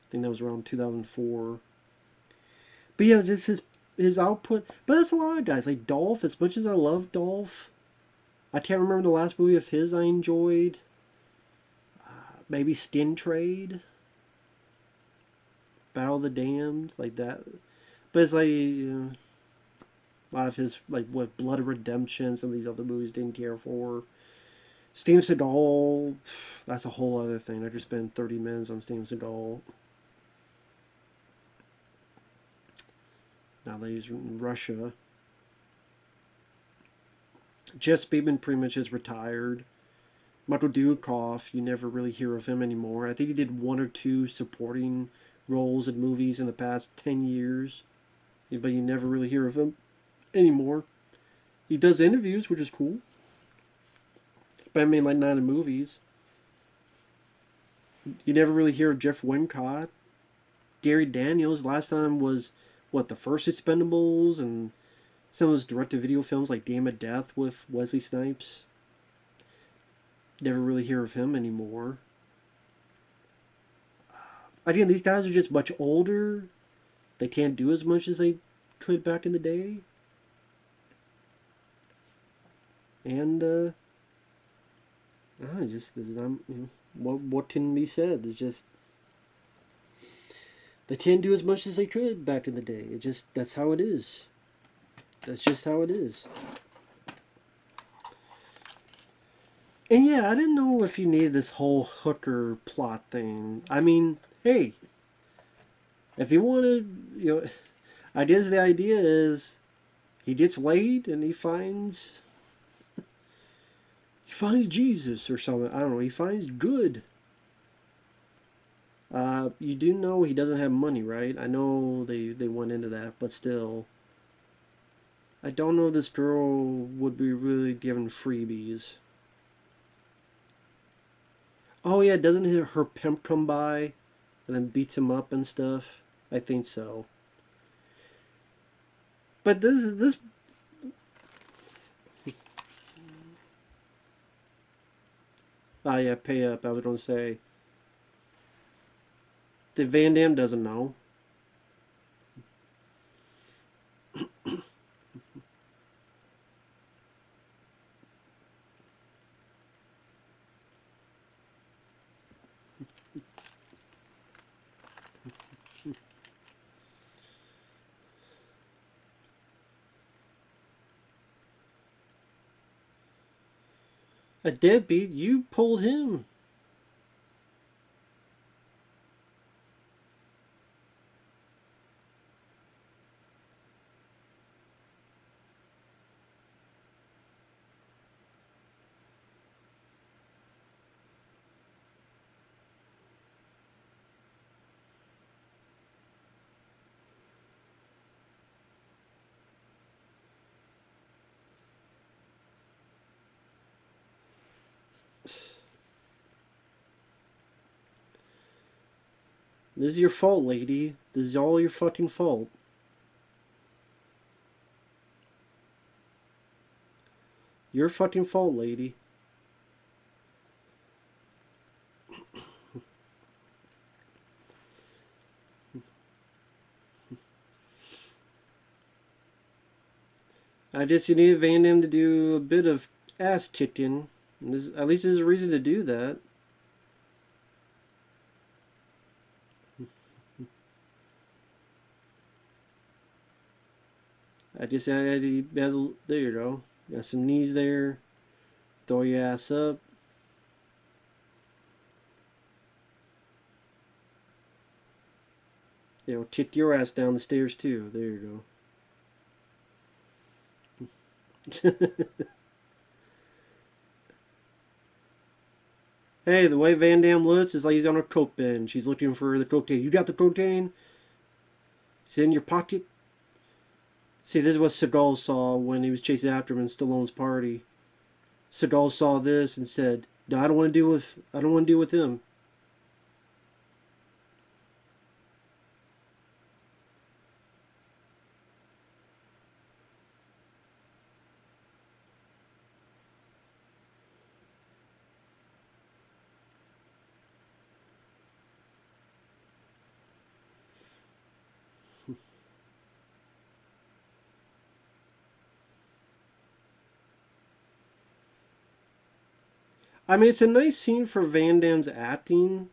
I think that was around 2004. But yeah, just his output. But that's a lot of guys. Like Dolph, as much as I love Dolph, I can't remember the last movie of his I enjoyed. Maybe Skin Trade. Battle of the Damned, like that. But it's like, a lot of his, like, what, Blood of Redemption, some of these other movies didn't care for. Steven Seagal, that's a whole other thing. I just spent 30 minutes on Steven Seagal. Now that he's in Russia. Jess Bateman pretty much is retired. Michael Dudikoff, you never really hear of him anymore. I think he did one or two supporting roles in movies in the past 10 years. But you never really hear of him anymore. He does interviews, which is cool. But I mean, like, not in movies. You never really hear of Jeff Wincott. Gary Daniels, last time was, what, the first Expendables, and some of his direct-to-video films like Game of Death with Wesley Snipes. Never really hear of him anymore. Again, these guys are just much older. They can't do as much as they could back in the day. And, what can be said? It's just they can't do as much as they could back in the day. That's how it is. That's just how it is. And yeah, I didn't know if you needed this whole hooker plot thing. I mean, hey, if you wanted, I guess the idea is he gets laid and he finds Jesus or something. I don't know. He finds good. You do know he doesn't have money, right? I know they went into that, but still. I don't know if this girl would be really given freebies. Oh yeah, doesn't her pimp come by and then beats him up and stuff? I think so. But this Ah, yeah, pay up. I was going to say. The Van Damme doesn't know. A deadbeat? You pulled him. This is your fault, lady. This is all your fucking fault. Your fucking fault, lady. I just need Van Damme to do a bit of ass kicking. At least there's a reason to do that. There you go. Got some knees there. Throw your ass up. Kick your ass down the stairs too. There you go. Hey, the way Van Damme looks is like he's on a coke bench. He's looking for the cocaine. You got the cocaine? It's in your pocket? See, this is what Seagal saw when he was chasing after him in Stallone's party. Seagal saw this and said, "No, I don't want to deal with. I don't want to deal with him." I mean, it's a nice scene for Van Damme's acting.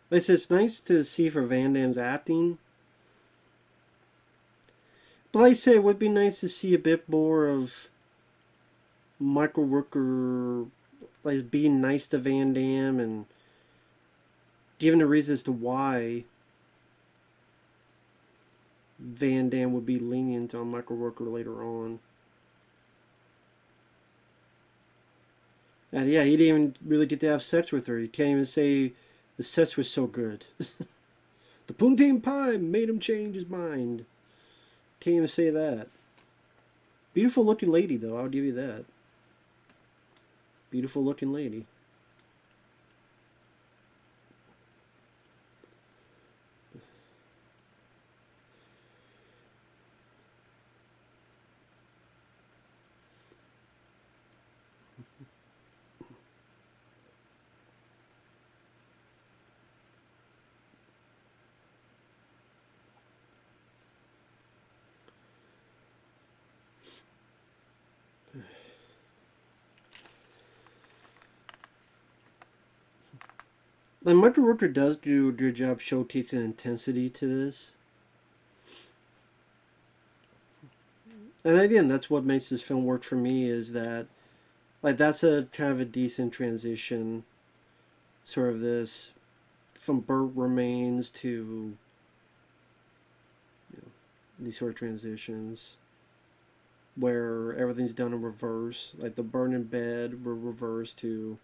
It's nice to see for Van Damme's acting. But like I say, it would be nice to see a bit more of Michael Rooker, like being nice to Van Damme and giving a reason as to why Van Damme would be lenient on Michael Rooker later on. And yeah, he didn't even really get to have sex with her. He can't even say the sex was so good. The Poontang Pie made him change his mind. Can't even say that. Beautiful looking lady, though. I'll give you that. Beautiful looking lady. Like Michael Rooker does do a good job showcasing intensity to this. And again, that's what makes this film work for me is that like that's a kind of a decent transition, sort of this from burnt remains to these sort of transitions where everything's done in reverse, like the burn in bed were reversed to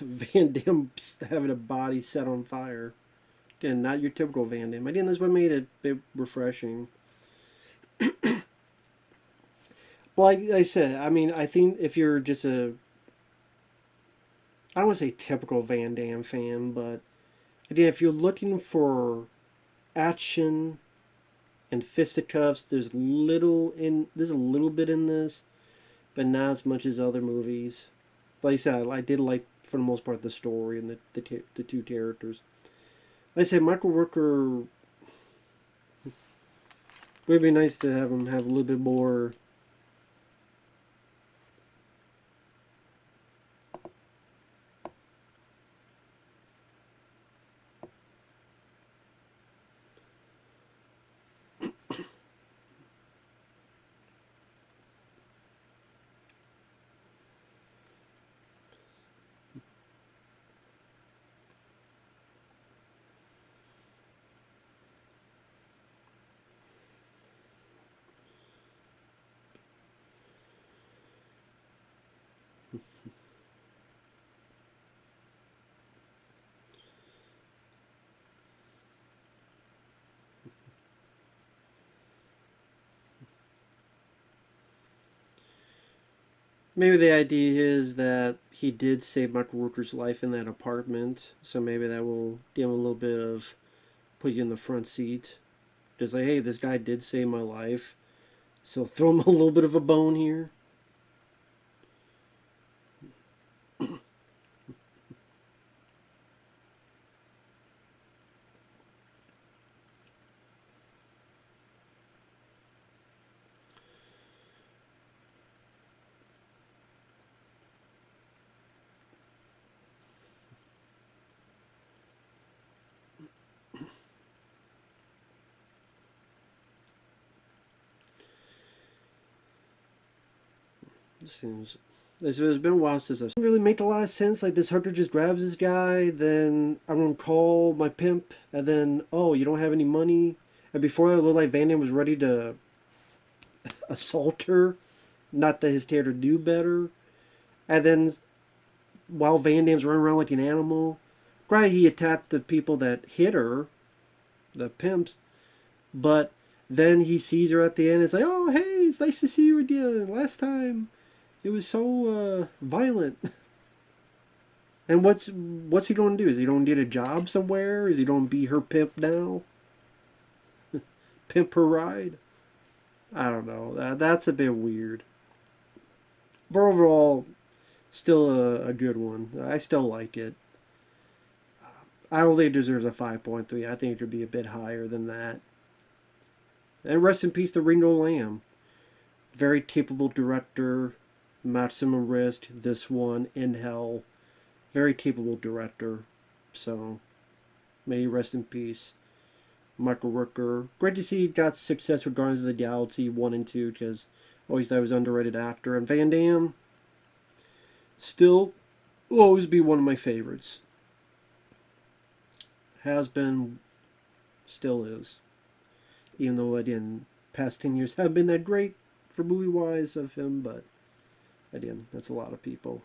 Van Damme having a body set on fire. Again, not your typical Van Damme. Again, that's what made it a bit refreshing. Like I said, I mean, I think if you're just I don't want to say typical Van Damme fan, but again, if you're looking for action and fisticuffs. There's a little bit in this, but not as much as other movies. Like I said, I did like for the most part the story and the two characters. Like I said, Michael Rooker would be nice to have him have a little bit more. Maybe the idea is that he did save Michael Rooker's life in that apartment, so maybe that will give him a little bit of put you in the front seat. Just like, hey, this guy did save my life, so throw him a little bit of a bone here. It seems it's been a while since I've really make a lot of sense. Like this hunter just grabs this guy, then I'm gonna call my pimp, and then oh, you don't have any money. And before that, it looked like Van Damme was ready to assault her. Not that his character knew better. And then while Van Damme's running around like an animal, right, he attacked the people that hit her, the pimps. But then he sees her at the end. It's like, oh hey, it's nice to see you again. Last time it was so violent. And what's he going to do? Is he going to get a job somewhere? Is he going to be her pimp now? Pimp her ride? I don't know. That's a bit weird. But overall, still a good one. I still like it. I don't think it deserves a 5.3. I think it could be a bit higher than that. And rest in peace to Ringo Lam. Very capable director. Maximum Risk, this one, In Hell. Very capable director. So, may he rest in peace. Michael Rooker. Great to see he got success with Guardians of the Galaxy 1 and 2 because I always thought he was an underrated actor. And Van Damme still will always be one of my favorites. Has been, still is. Even though again, past 10 years haven't been that great for movie wise of him, but again, that's a lot of people.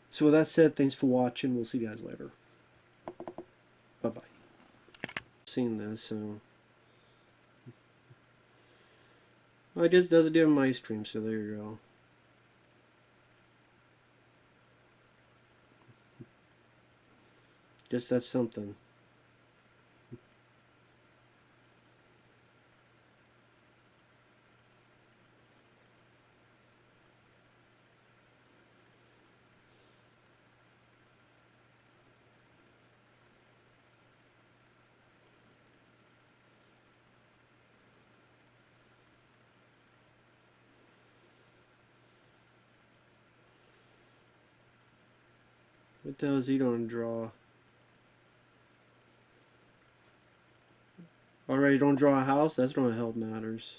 So with that said, thanks for watching. We'll see you guys later. Bye bye. Seen this, so I just doesn't do my stream, so there you go. Just that's something. What the hell is he going to draw? Already don't draw a house? That's going to help matters.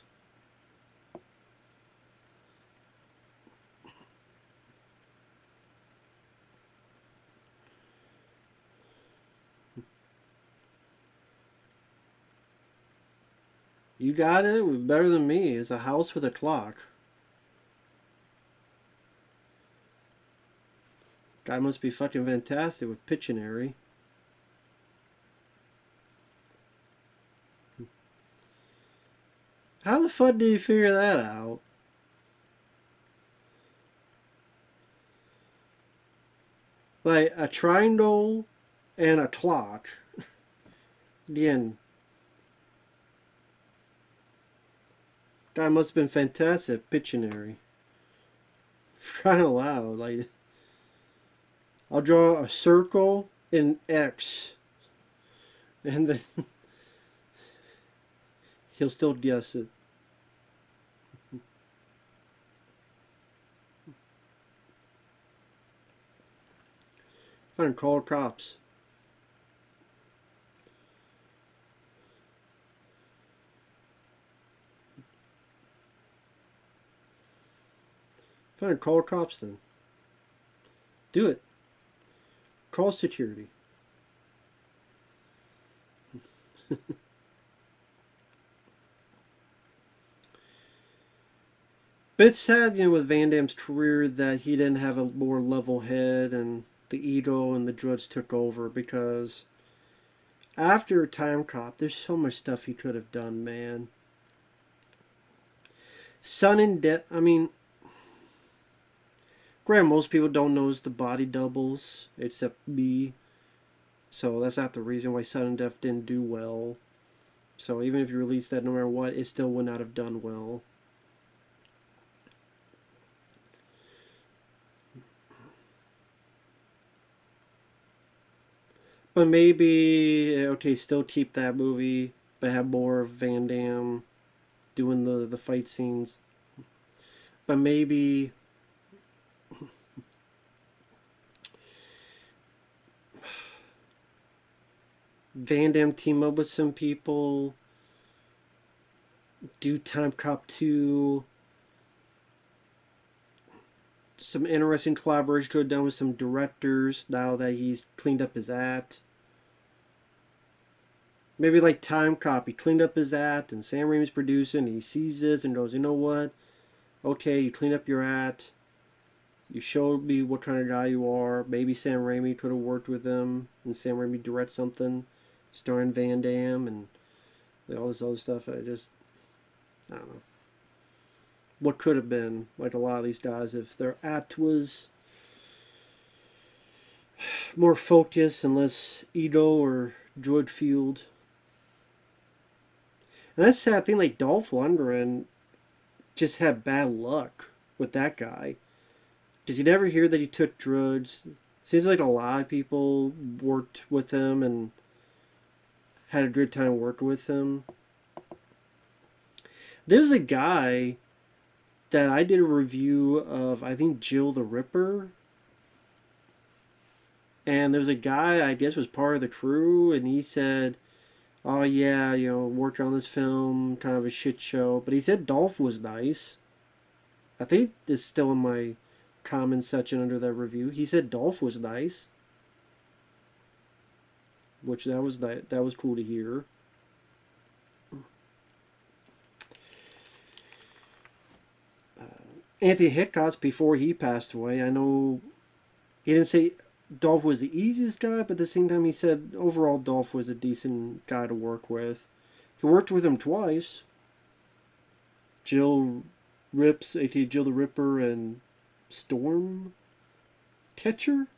You got it? Better than me. It's a house with a clock. Guy must be fucking fantastic with Pictionary. How the fuck did you figure that out? Like a triangle and a clock. Again, Guy must have been fantastic at Pictionary. Crying out loud, like I'll draw a circle in X, and then he'll still guess it. Fine, call cops. Fine, call cops then. Do it. Call security. But it's sad, with Van Damme's career that he didn't have a more level head and the ego and the drugs took over because after Time Cop, there's so much stuff he could have done, man. Son and Death, I mean, granted, most people don't notice the body doubles except me. So that's not the reason why Sudden Death didn't do well. So even if you release that no matter what, it still would not have done well. But maybe, okay, still keep that movie, but have more of Van Damme doing the fight scenes. But maybe Van Damme team up with some people, do Time Cop 2, some interesting collaboration could have done with some directors now that he's cleaned up his act. Maybe like Time Cop, he cleaned up his act and Sam Raimi's producing and he sees this and goes, you know what? Okay, you cleaned up your act. You showed me what kind of guy you are. Maybe Sam Raimi could have worked with him and Sam Raimi direct something starring Van Damme and all this other stuff. I don't know. What could have been, like a lot of these guys, if their act was more focused and less ego or drug fueled. And that's the sad thing, like Dolph Lundgren just had bad luck with that guy. Because you never hear that he took drugs. Seems like a lot of people worked with him and had a good time working with him. There's a guy that I did a review of, I think Jill the Ripper. And there was a guy, I guess was part of the crew, and he said, oh yeah, worked on this film, kind of a shit show. But he said Dolph was nice. I think it's still in my comment section under that review. He said Dolph was nice, which that was cool to hear. Anthony Hitchcock, before he passed away, I know he didn't say Dolph was the easiest guy, but at the same time he said overall Dolph was a decent guy to work with. He worked with him twice. Jill Rips, aka Jill the Ripper, and Storm Catcher.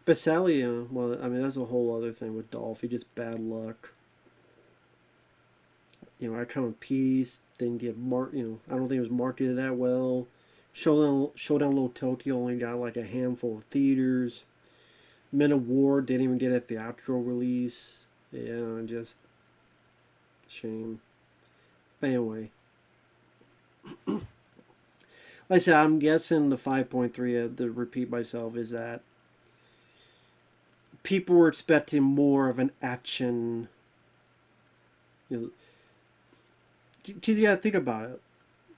But Sally, well, I mean, that's a whole other thing with Dolph. He just bad luck. I Come in Peace didn't get I don't think it was marketed that well. Showdown Little Tokyo only got like a handful of theaters. Men of War didn't even get a theatrical release. Yeah, just shame. But anyway, like I said, I'm guessing the 5.3, to repeat myself, is that people were expecting more of an action. Because you gotta think about it.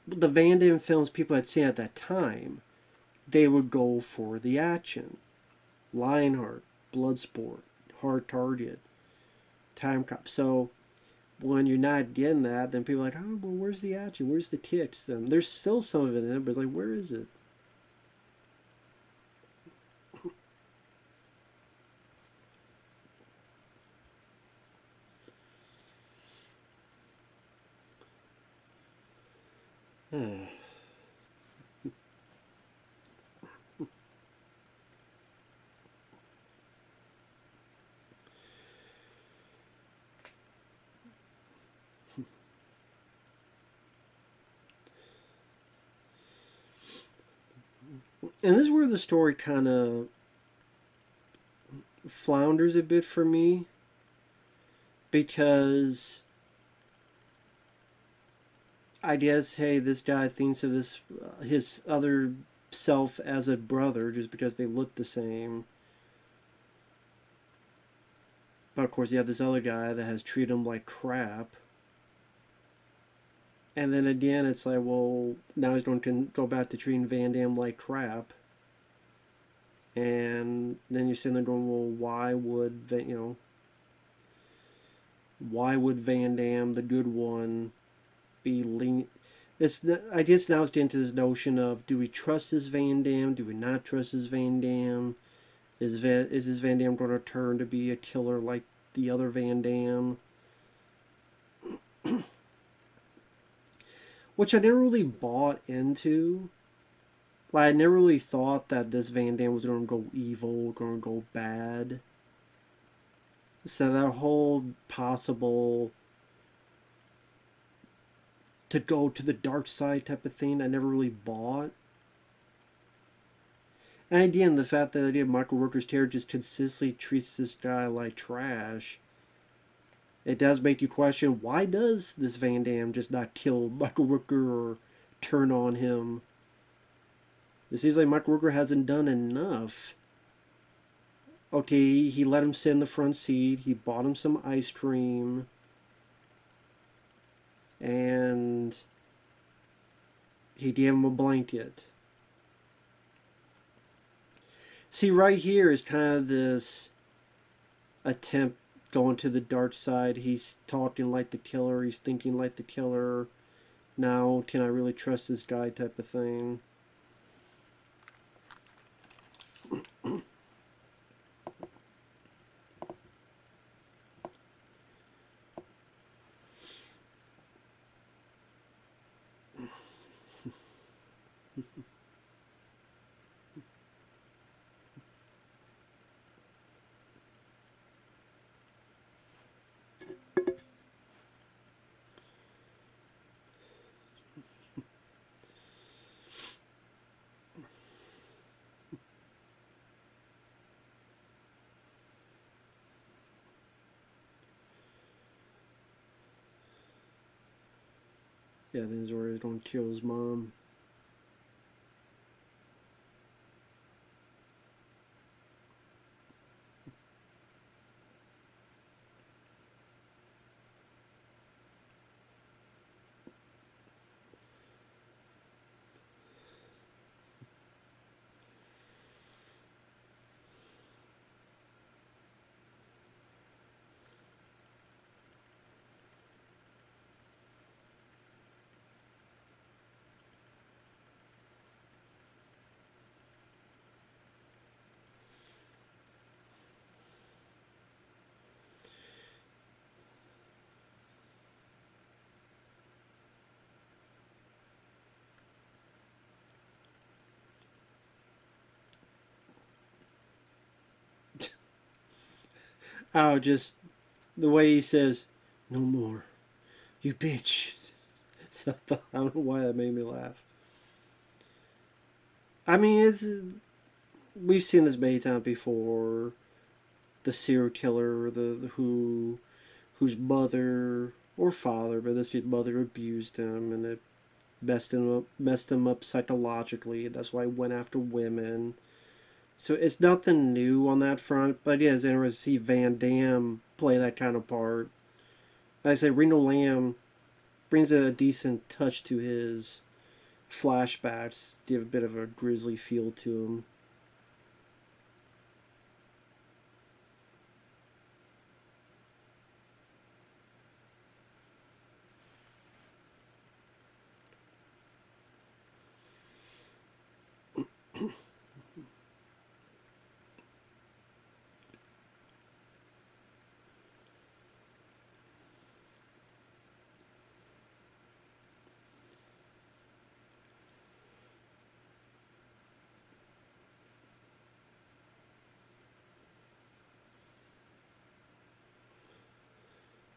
The Van Damme films people had seen at that time, they would go for the action. Lionheart, Bloodsport, Hard Target, Time Cop. So when you're not getting that, then people are like, oh, well, where's the action? Where's the kicks? And there's still some of it in it, but it's like, where is it? And this is where the story kind of flounders a bit for me, because I guess, hey, this guy thinks of this his other self as a brother just because they look the same. But of course, you have this other guy that has treated him like crap. And then again, it's like, well, now he's going to go back to treating Van Damme like crap. And then you're sitting there going, well, why would Van Damme, the good one, be lenient? I guess now it's getting to this notion of, do we trust this Van Damme? Do we not trust this Van Damme? Is this Van Damme going to turn to be a killer like the other Van Damme? Which I never really bought into. Like, I never really thought that this Van Damme was going to go evil, going to go bad. So that whole possible to go to the dark side type of thing, I never really bought. And again, the fact that the idea of Michael Rooker's terror just consistently treats this guy like trash, it does make you question, why does this Van Damme just not kill Michael Rooker or turn on him? It seems like Michael Rooker hasn't done enough. Okay, he let him sit in the front seat, he bought him some ice cream, and he gave him a blanket. See, right here is kind of this attempt going to the dark side. He's talking like the killer, he's thinking like the killer. Now, can I really trust this guy type of thing? Yeah, this is where he's going to kill his mom. Oh, just the way he says, no more, you bitch. So, I don't know why that made me laugh. I mean, we've seen this many times before. The serial killer, whose mother or father, but this kid's mother abused him, and it messed him up psychologically. That's why he went after women. So it's nothing new on that front, but yeah, it's interesting to see Van Damme play that kind of part. Like I say, Ringo Lam brings a decent touch to his flashbacks, give a bit of a grisly feel to him.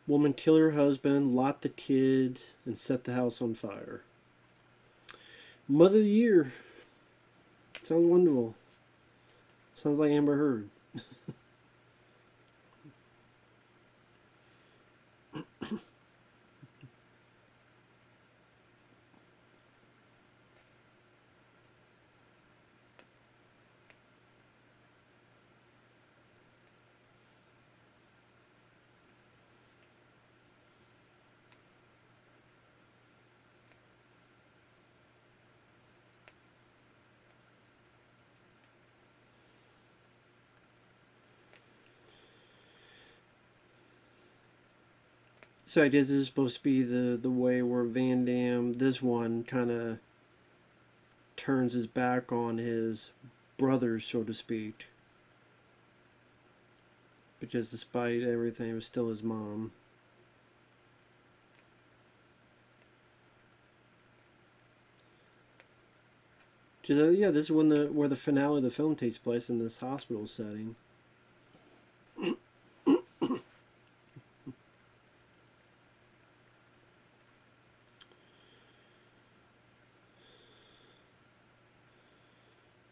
Woman kill her husband, lot the kid, and set the house on fire. Mother of the Year. Sounds wonderful. Sounds like Amber Heard. So I guess this is supposed to be the way where Van Damme, this one, kind of turns his back on his brothers, so to speak. Because despite everything, it was still his mom. Just, yeah, this is when where the finale of the film takes place in this hospital setting.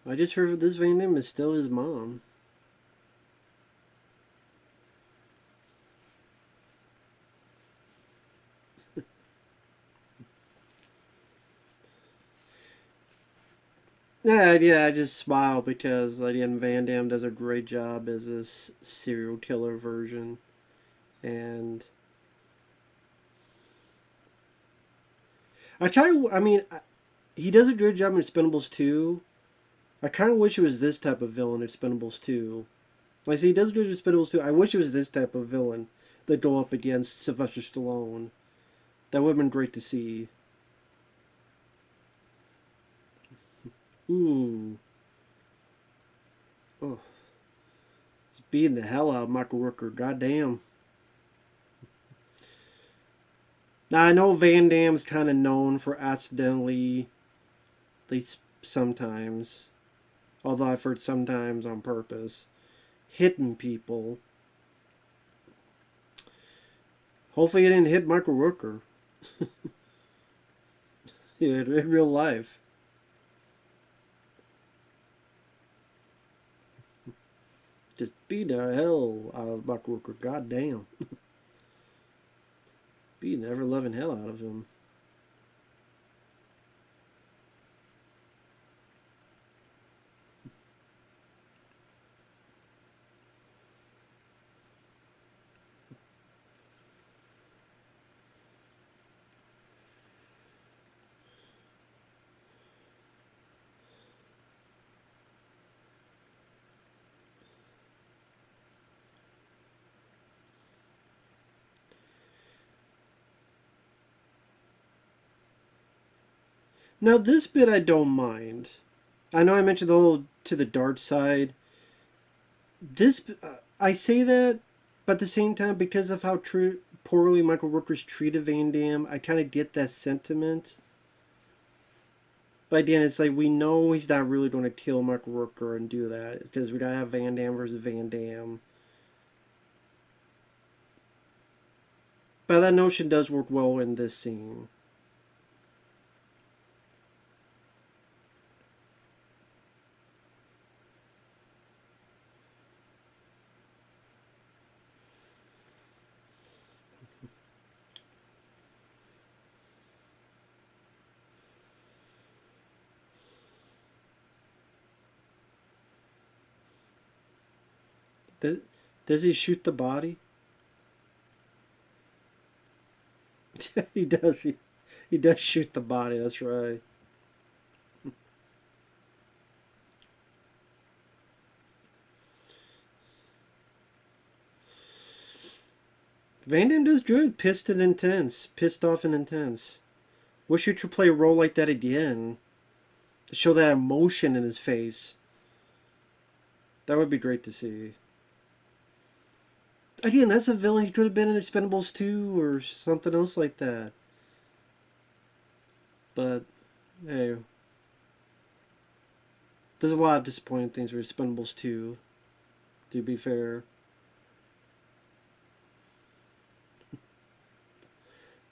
I just heard this Van Damme is still his mom. Yeah, I just smile because again Van Damme does a great job as this serial killer version, and I mean, he does a good job in Expendables 2. I kind of wish it was this type of villain in Expendables 2. Like, see, he does good in Expendables 2. I wish it was this type of villain that go up against Sylvester Stallone. That would have been great to see. Ooh. Oh. It's beating the hell out of Michael Rooker. Goddamn. Now, I know Van Damme's kind of known for accidentally, at least sometimes, although I've heard sometimes on purpose, hitting people. Hopefully, he didn't hit Michael Rooker. In real life. Just beat the hell out of Michael Rooker. Goddamn. Beating the ever loving hell out of him. Now, this bit I don't mind. I know I mentioned the whole to the dark side. This, I say that, but at the same time, because of how poorly Michael Rooker's treated Van Damme, I kind of get that sentiment. But again, it's like we know he's not really going to kill Michael Rooker and do that because we gotta have Van Damme versus Van Damme. But that notion does work well in this scene. Does, does he shoot the body? He does. He does shoot the body. That's right. Van Damme does good. Pissed and intense. Pissed off and intense. Wish he could play a role like that again. To show that emotion in his face. That would be great to see. Again, that's a villain he could have been in Expendables 2 or something else like that. But, hey. There's a lot of disappointing things with Expendables 2, to be fair.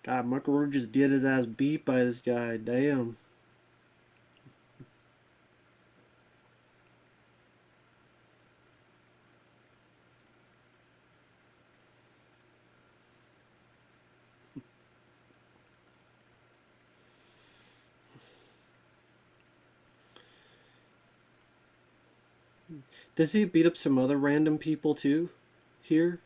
God, Michael Rourke just did his ass beat by this guy. Damn. Does he beat up some other random people too? Here,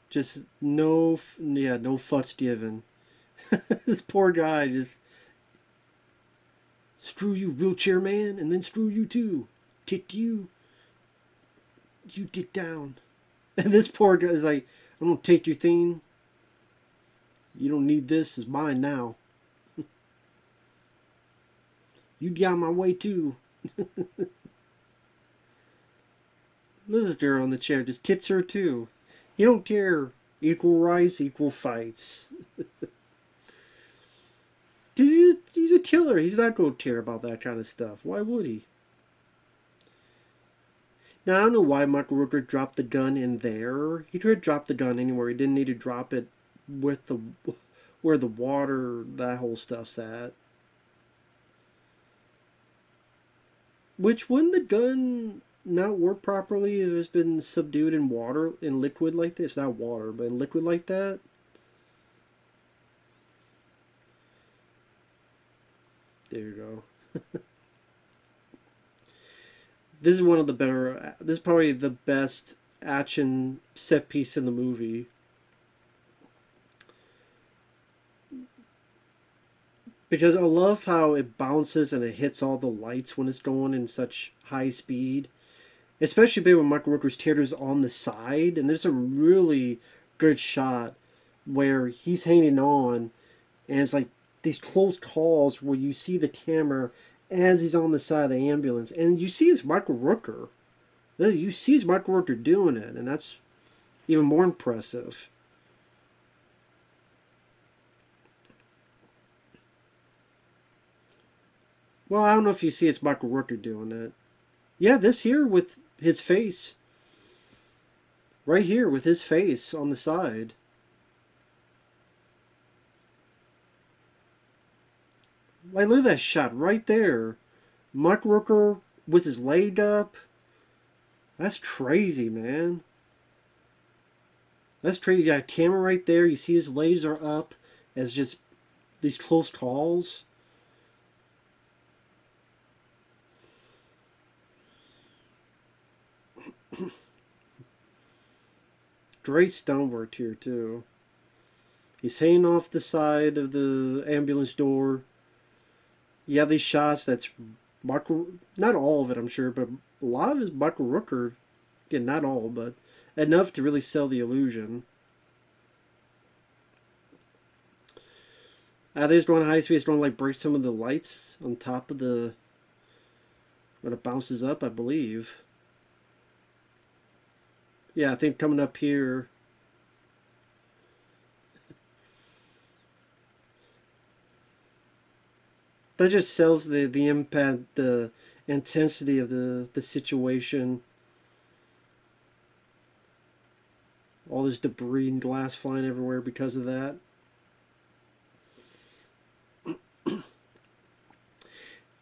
just no, yeah, no fucks given. This poor guy just screw you, wheelchair man, and then screw you too. Tick you, you dick down. And this poor guy is like, I'm gonna take your thing. You don't need this. It's mine now. You got my way too. This girl on the chair just tits her too. You don't care. Equal rights, equal fights. He's a killer. He's not going to care about that kind of stuff. Why would he? Now, I don't know why Michael Rooker dropped the gun in there. He could have dropped the gun anywhere. He didn't need to drop it with the where the water, that whole stuff's at. Which, wouldn't the gun not work properly if it's been subdued in water, in liquid like this? Not water, but in liquid like that? There you go. This is one of the better. This is probably the best action set piece in the movie. Because I love how it bounces and it hits all the lights when it's going in such high speed. Especially big when Michael Rooker's theater's on the side. And there's a really good shot where he's hanging on. And it's like these close calls where you see the camera as he's on the side of the ambulance. And you see it's Michael Rooker. You see it's Michael Rooker doing it. And that's even more impressive. Well, I don't know if you see it's Michael Rooker doing it. Yeah, this here with his face. Right here with his face on the side. Like, look at that shot right there. Mark Rooker with his leg up. That's crazy, man. That's crazy. You got a camera right there. You see his legs are up as just these close calls. Great stunt work here, too. He's hanging off the side of the ambulance door. You have these shots that's Michael, not all of it, I'm sure, but a lot of it is Michael Rooker. Again, not all, but enough to really sell the illusion. They're just going high speed, it's going to like break some of the lights on top of the when it bounces up, I believe. Yeah, I think coming up here. That just sells the impact, the intensity of the situation. All this debris and glass flying everywhere because of that.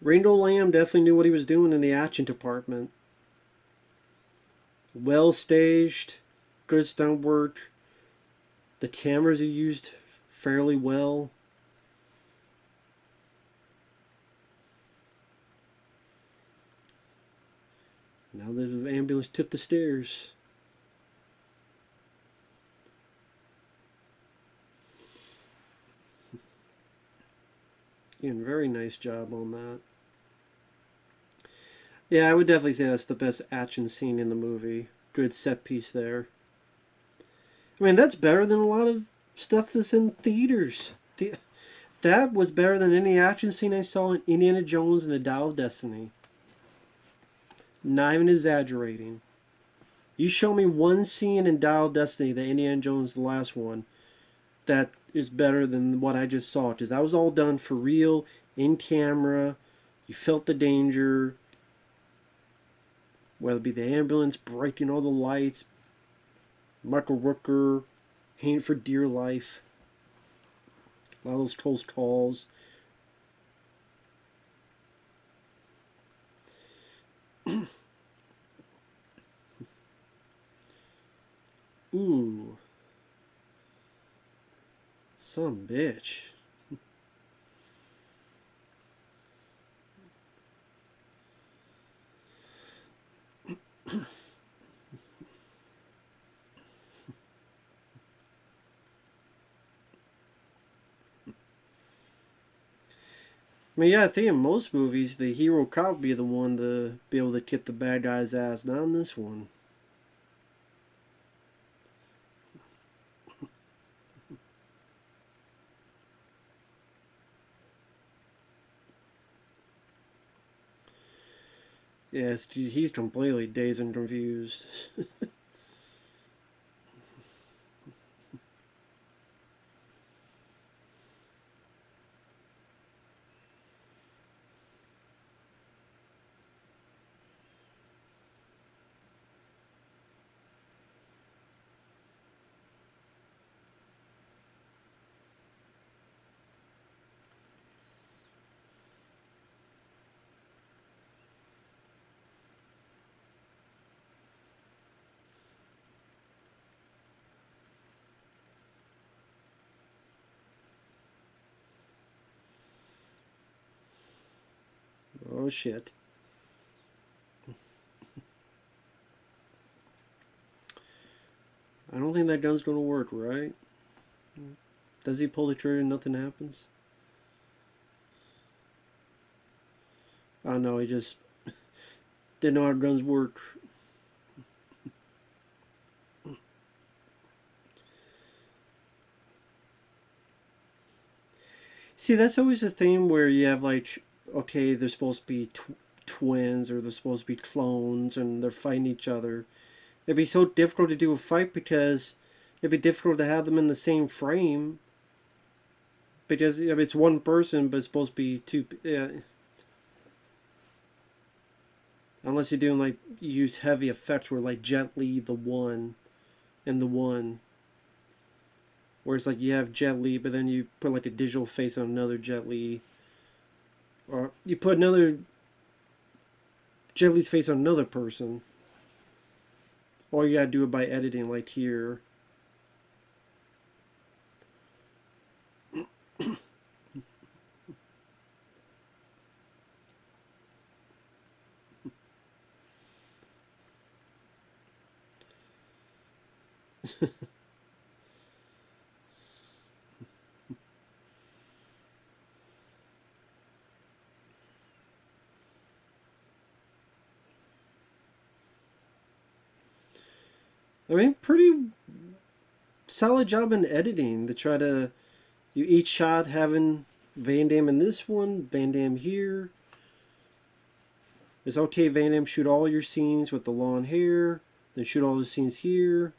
Ringo Lam definitely knew what he was doing in the action department. Well staged, good stunt work. The cameras are used fairly well. Now the ambulance took the stairs. Again, very nice job on that. Yeah, I would definitely say that's the best action scene in the movie. Good set piece there. I mean, that's better than a lot of stuff that's in theaters. That was better than any action scene I saw in Indiana Jones and the Dial of Destiny. Not even exaggerating. You show me one scene in Dial of Destiny, the Indiana Jones, the last one, that is better than what I just saw. Because that was all done for real, in camera. You felt the danger. Whether it be the ambulance breaking all the lights, Michael Rooker hanging for dear life. A lot of those close calls. Ooh. Some bitch. I mean, yeah, I think in most movies, the hero cop would be the one to be able to kick the bad guy's ass. Not in this one. Yes, he's completely dazed and confused. Oh shit. I don't think that gun's gonna work, right? Does he pull the trigger and nothing happens? Oh no, he just didn't know how guns work. See, that's always the thing where you have like, okay, they're supposed to be twins or they're supposed to be clones and they're fighting each other. It'd be so difficult to do a fight because it'd be difficult to have them in the same frame because I mean, it's one person, but it's supposed to be two. Yeah, unless you're doing like you use heavy effects where like Jet Li the one and the one, where it's like you have Jet Li, but then you put like a digital face on another Jet Li, or you put another Jet Li's face on another person, or you gotta do it by editing like here. I mean, pretty solid job in editing to try to you each shot having Van Damme in this one, Van Damme here. It's okay, Van Damme, shoot all your scenes with the long hair, then shoot all the scenes here.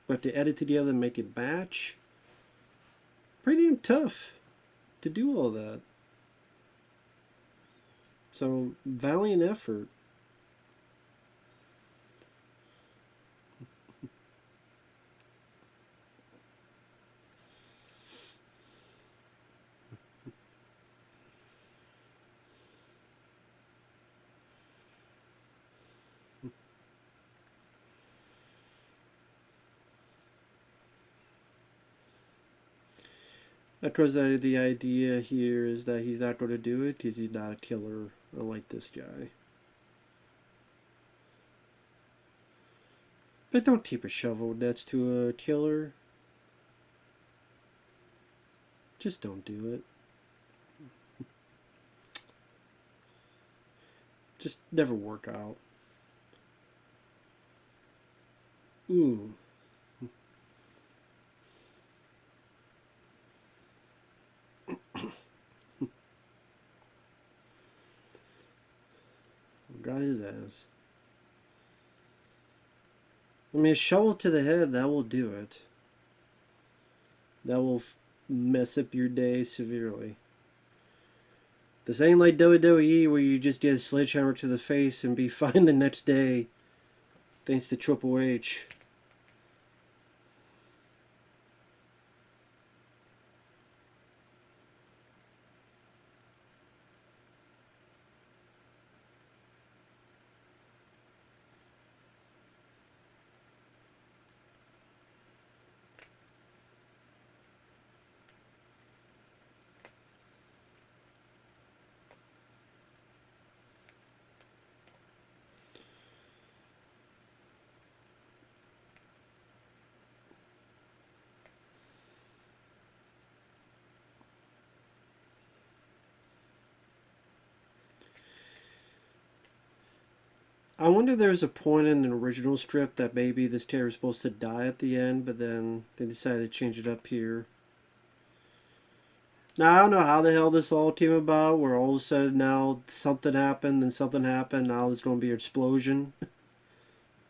But to edit together and make it match, pretty damn tough to do all that. So, valiant effort. Of course, the idea here is that he's not going to do it because he's not a killer, unlike this guy. But don't keep a shovel next to a killer. Just don't do it. Just never work out. Ooh. Got his ass. I mean, a shovel to the head, that will do it. That will mess up your day severely. This ain't like WWE where you just get a sledgehammer to the face and be fine the next day. Thanks to Triple H. I wonder if there's a point in the original strip that maybe this character was supposed to die at the end, but then they decided to change it up here. Now I don't know how the hell this all came about, where all of a sudden now something happened and something happened. Now there's going to be an explosion,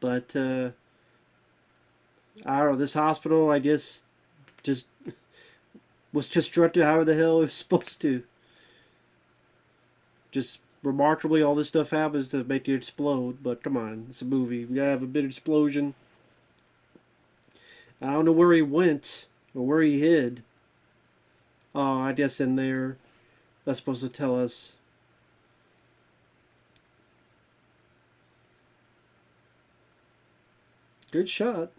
but I don't know. This hospital, I guess, just was constructed however the hell it was supposed to. Just remarkably, all this stuff happens to make it explode. But come on, it's a movie. We gotta have a big explosion. I don't know where he went or where he hid. Oh, I guess in there. That's supposed to tell us. Good shot.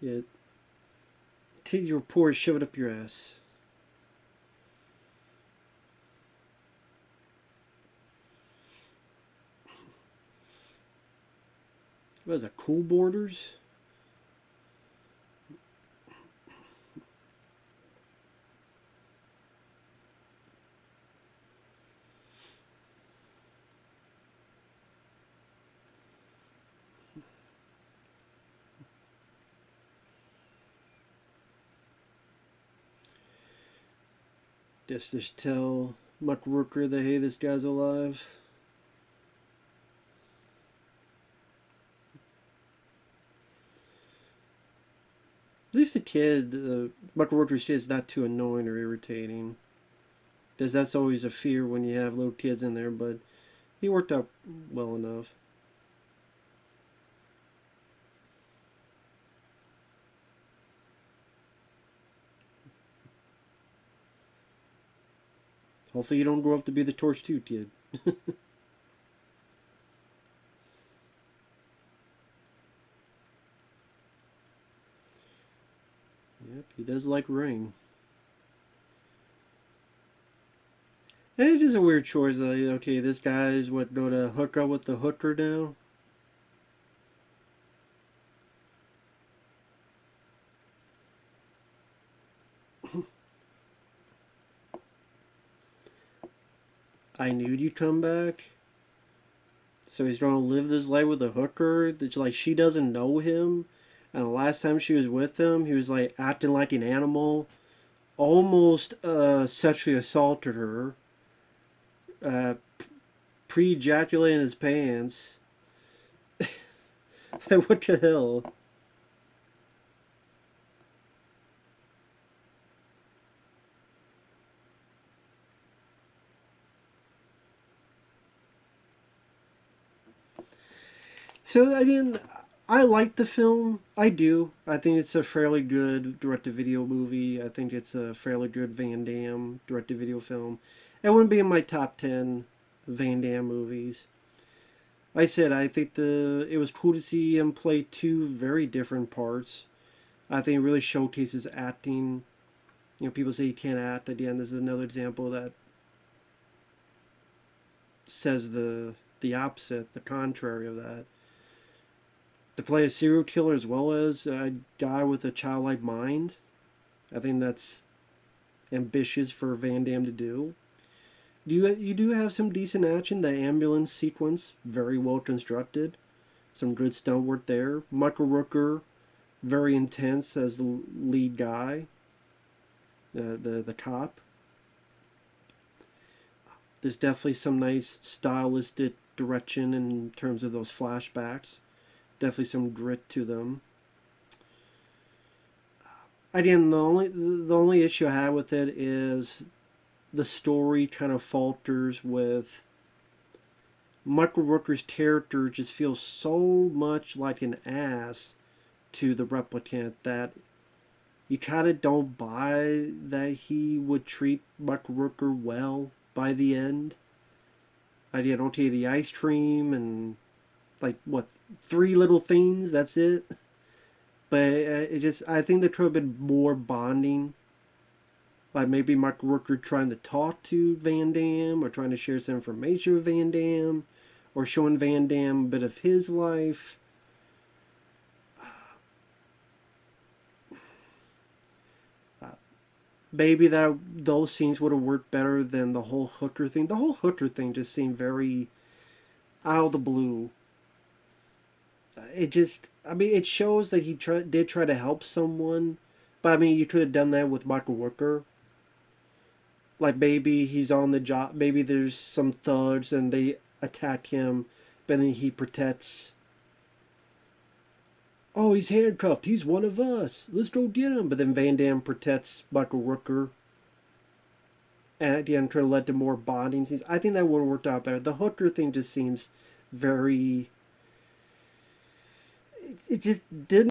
Yeah. Take your pores, shove it up your ass. What is that? Cool borders? Just tell Muck Rooker that hey, this guy's alive. At least the kid, Muck Rooker's kid, is not too annoying or irritating. Because that's always a fear when you have little kids in there, but he worked out well enough. Hopefully you don't grow up to be the Torch 2 kid. Yep, he does like Ring. And it's just a weird choice. Okay, this guy's what, going to hook up with the hooker now? I knew you'd come back. So he's going to live this life with a hooker. That, like, she doesn't know him. And the last time she was with him, he was like acting like an animal. Almost sexually assaulted her. Uh, pre-ejaculating his pants. Like, what the hell? So, I mean, I like the film. I do. I think it's a fairly good direct-to-video movie. I think it's a fairly good Van Damme direct-to-video film. It wouldn't be in my top 10 Van Damme movies. Like I said, I think it was cool to see him play two very different parts. I think it really showcases acting. You know, people say he can't act. At the end, this is another example that says the opposite, the contrary of that. To play a serial killer as well as a guy with a childlike mind, I think that's ambitious for Van Damme to do. You do have some decent action. The ambulance sequence, very well constructed. Some good stunt work there. Michael Rooker, very intense as the lead guy, the cop. There's definitely some nice stylistic direction in terms of those flashbacks. Definitely some grit to them. Again, the only issue I have with it is the story kind of falters with Michael Rooker's character just feels so much like an ass to the replicant that you kind of don't buy that he would treat Michael Rooker well by the end. I don't take the ice cream and like what 3 little things. That's it. But it just I think there could have been more bonding. Like maybe Michael Rooker trying to talk to Van Damme or trying to share some information with Van Damme or showing Van Damme a bit of his life. Maybe that those scenes would have worked better than the whole Hooker thing. The whole Hooker thing just seemed very out of the blue. It just, I mean, it shows that did try to help someone, but I mean, you could have done that with Michael Rooker. Like maybe he's on the job, maybe there's some thugs and they attack him, but then he protects. Oh, he's handcuffed. He's one of us. Let's go get him. But then Van Damme protects Michael Rooker. And at the end, try to let to more bonding scenes. I think that would have worked out better. The Hooker thing just seems very. It just didn't